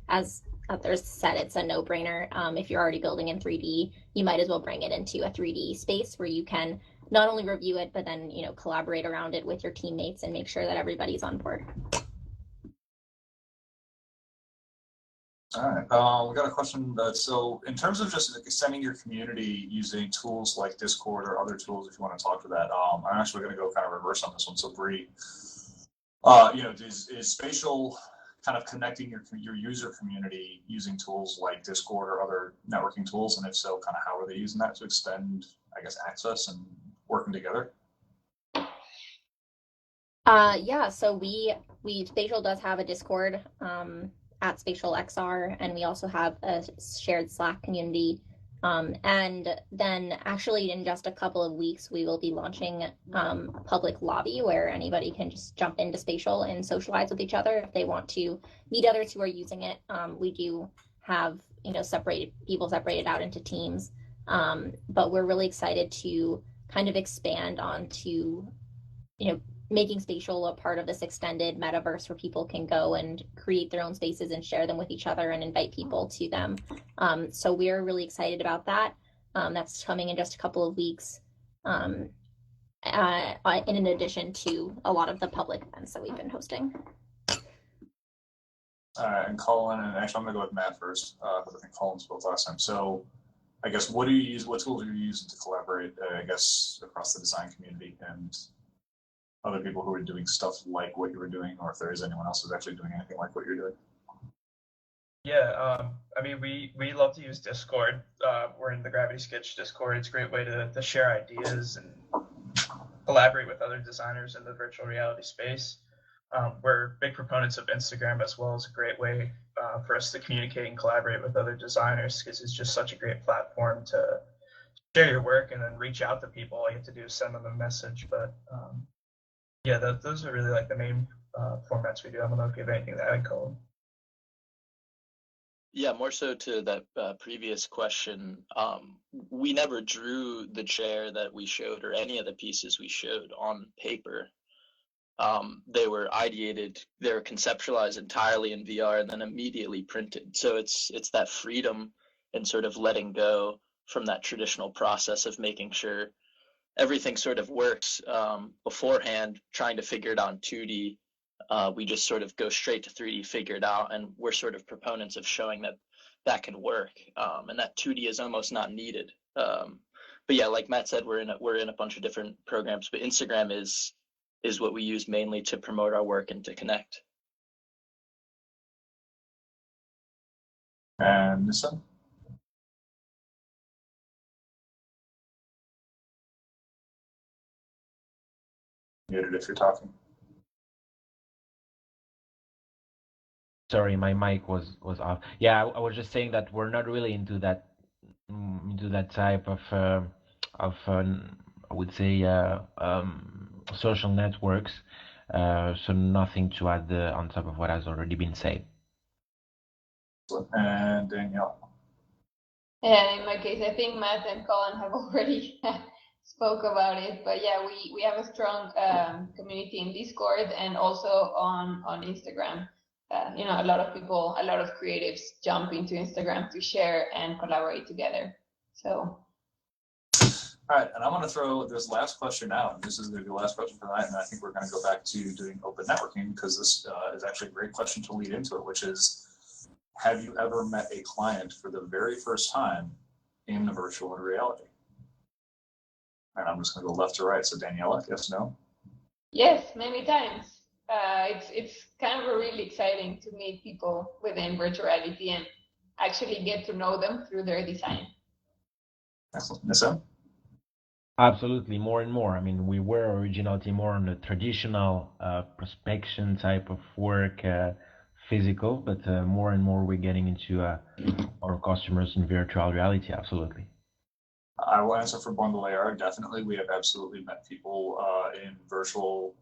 as others said, it's a no-brainer. If you're already building in 3D, you might as well bring it into a 3D space where you can not only review it, but then collaborate around it with your teammates and make sure that everybody's on board. All right, we got a question. So in terms of just extending your community using tools like Discord or other tools, if you want to talk to that, I'm actually going to go kind of reverse on this one. So Bree, is spatial kind of connecting your user community using tools like Discord or other networking tools? And if so, kind of how are they using that to extend, I guess, access and working together? Yeah, so we Spatial does have a Discord at Spatial XR, and we also have a shared Slack community. And then actually in just a couple of weeks, we will be launching a public lobby where anybody can just jump into Spatial and socialize with each other if they want to meet others who are using it. We do have separated out into teams, but we're really excited to kind of expand onto making Spatial a part of this extended metaverse where people can go and create their own spaces and share them with each other and invite people to them. So we're really excited about that. That's coming in just a couple of weeks, in addition to a lot of the public events that we've been hosting. And Colin, and actually I'm going to go with Matt first, because I think Colin spoke last time. So I guess what tools are you using to collaborate, I guess, across the design community and other people who are doing stuff like what you were doing, or if there is anyone else who's actually doing anything like what you're doing? Yeah, I mean, we love to use Discord. We're in the Gravity Sketch Discord. It's a great way to share ideas and collaborate with other designers in the virtual reality space. We're big proponents of Instagram as well as a great way for us to communicate and collaborate with other designers, because it's just such a great platform to share your work and then reach out to people. All you have to do is send them a message. But yeah, those are really like the main formats we do. I don't know if you have anything to add, Colin. Yeah, more so to that previous question. We never drew the chair that we showed or any of the pieces we showed on paper. They were ideated, they were conceptualized entirely in VR and then immediately printed. So it's that freedom and sort of letting go from that traditional process of making sure everything sort of works beforehand, trying to figure it out in 2D. We just sort of go straight to 3D, figure it out, and we're sort of proponents of showing that can work, and that 2D is almost not needed. But yeah, like Matt said, we're in a bunch of different programs, but Instagram is what we use mainly to promote our work and to connect. And Nissa? Muted if you're talking. Sorry, my mic was off. Yeah, I was just saying that we're not really into that type of I would say social networks. So nothing to add on top of what has already been said. And Danielle. And in my case, I think Matt and Colin have already spoke about it, but yeah, we have a strong community in Discord and also on Instagram. A lot of people, a lot of creatives jump into Instagram to share and collaborate together. So. All right, and I'm going to throw this last question out. This is going to be the last question for tonight, and I think we're going to go back to doing open networking because this is actually a great question to lead into it, which is, have you ever met a client for the very first time in virtual reality? And I'm just going to go left to right. So Daniela, yes, no? Yes, many times. It's kind of really exciting to meet people within virtual reality and actually get to know them through their design. Excellent. Nissa? Absolutely, more and more. I mean, we were originally more on the traditional prospection type of work, physical, but more and more we're getting into our customers in virtual reality. Absolutely. I will answer for Bondelayer. Definitely, we have absolutely met people in virtual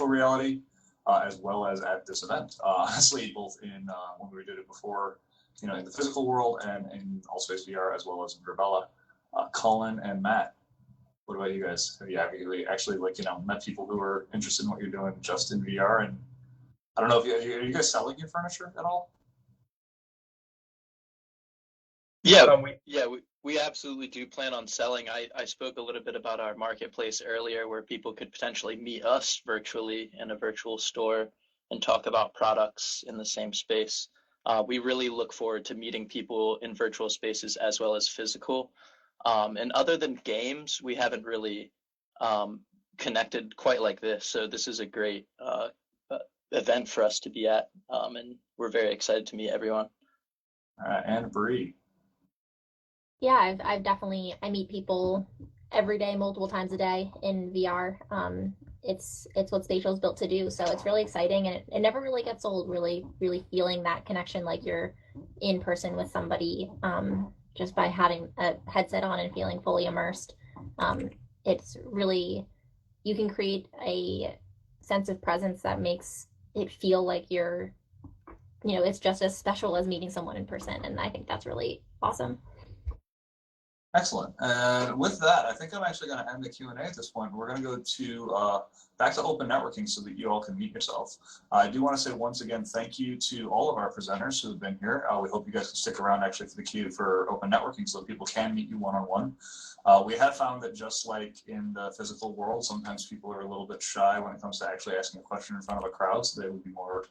reality, as well as at this event. Honestly, both in when we did it before, in the physical world and in Allspace VR, as well as in Virbella. Colin and Matt, what about you guys? Have you actually met people who are interested in what you're doing just in VR? And I don't know if are you guys selling your furniture at all? Yeah, we absolutely do plan on selling. I spoke a little bit about our marketplace earlier where people could potentially meet us virtually in a virtual store and talk about products in the same space. We really look forward to meeting people in virtual spaces as well as physical. And other than games, we haven't really connected quite like this. So this is a great event for us to be at, and we're very excited to meet everyone. And Bree. Yeah, I've definitely, I meet people every day, multiple times a day in VR. It's what Spatial is built to do, so it's really exciting, and it never really gets old. Really feeling that connection, like you're in person with somebody, just by having a headset on and feeling fully immersed. It's really, you can create a sense of presence that makes it feel like you're, it's just as special as meeting someone in person, and I think that's really awesome. Excellent. And with that, I think I'm actually going to end the Q&A at this point. We're going to go to back to open networking so that you all can meet yourself. I do want to say once again, thank you to all of our presenters who have been here. We hope you guys can stick around actually for the queue for open networking so that people can meet you one-on-one. We have found that just like in the physical world, sometimes people are a little bit shy when it comes to actually asking a question in front of a crowd, so they would be more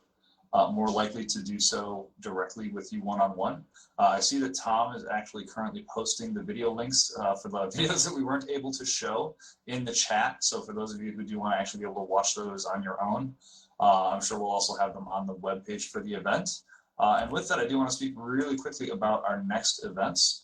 likely to do so directly with you one-on-one. I see that Tom is actually currently posting the video links for the videos that we weren't able to show in the chat. So for those of you who do want to actually be able to watch those on your own, I'm sure we'll also have them on the webpage for the event. And with that, I do want to speak really quickly about our next events.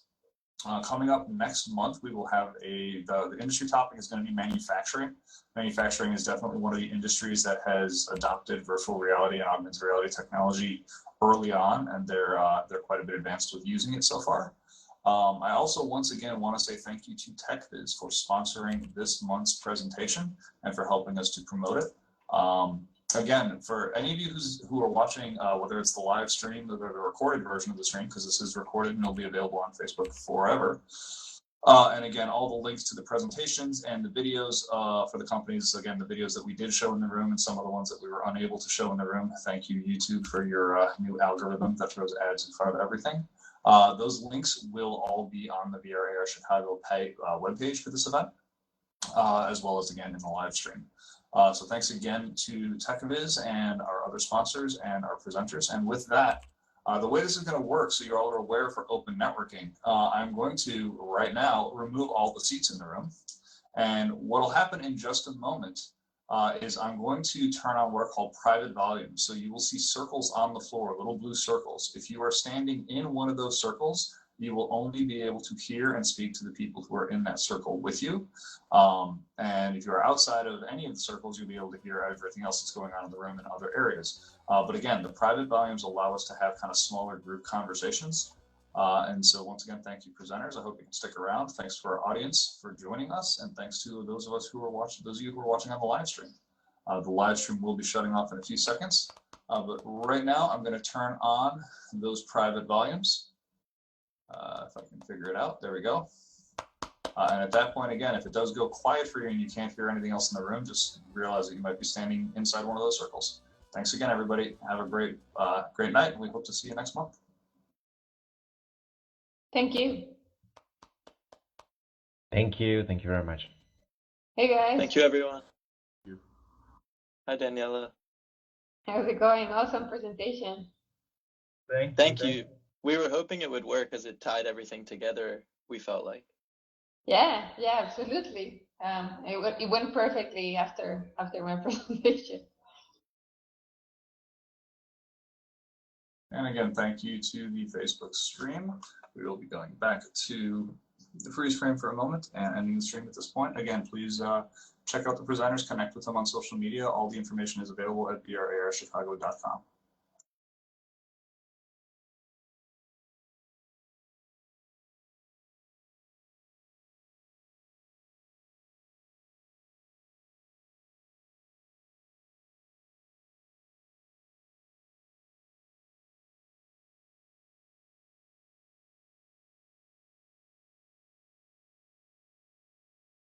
Coming up next month, we will have the industry topic is going to be manufacturing. Manufacturing is definitely one of the industries that has adopted virtual reality and augmented reality technology early on, and they're quite a bit advanced with using it so far. I also once again want to say thank you to TechViz for sponsoring this month's presentation and for helping us to promote it. Again, for any of you who are watching, whether it's the live stream or the recorded version of the stream, because this is recorded and it'll be available on Facebook forever. And again, all the links to the presentations and the videos for the companies, again, the videos that we did show in the room and some of the ones that we were unable to show in the room. Thank you, YouTube, for your new algorithm that throws ads in front of everything. Those links will all be on the VRAR Chicago webpage for this event, as well as, again, in the live stream. So thanks again to TechViz and our other sponsors and our presenters. And with that, the way this is going to work, so you're all aware for open networking, I'm going to, right now, remove all the seats in the room. And what will happen in just a moment is I'm going to turn on what are called private volumes. So you will see circles on the floor, little blue circles. If you are standing in one of those circles, you will only be able to hear and speak to the people who are in that circle with you. And if you're outside of any of the circles, you'll be able to hear everything else that's going on in the room in other areas. But again, the private volumes allow us to have kind of smaller group conversations. And so once again, thank you, presenters. I hope you can stick around. Thanks for our audience for joining us. And thanks to those of you who are watching on the live stream. The live stream will be shutting off in a few seconds. But right now, I'm going to turn on those private volumes. If I can figure it out, there we go. And at that point, again, if it does go quiet for you and you can't hear anything else in the room, just realize that you might be standing inside one of those circles. Thanks again, everybody. Have a great night, and we hope to see you next month. Thank you. Thank you. Thank you very much. Hey, guys. Thank you, everyone. Hi, Daniela. How's it going? Awesome presentation. Thank you. We were hoping it would work as it tied everything together, we felt like. Yeah, absolutely. It went perfectly after my presentation. And again, thank you to the Facebook stream. We will be going back to the freeze frame for a moment and ending the stream at this point. Again, please check out the presenters, connect with them on social media. All the information is available at brarchicago.com.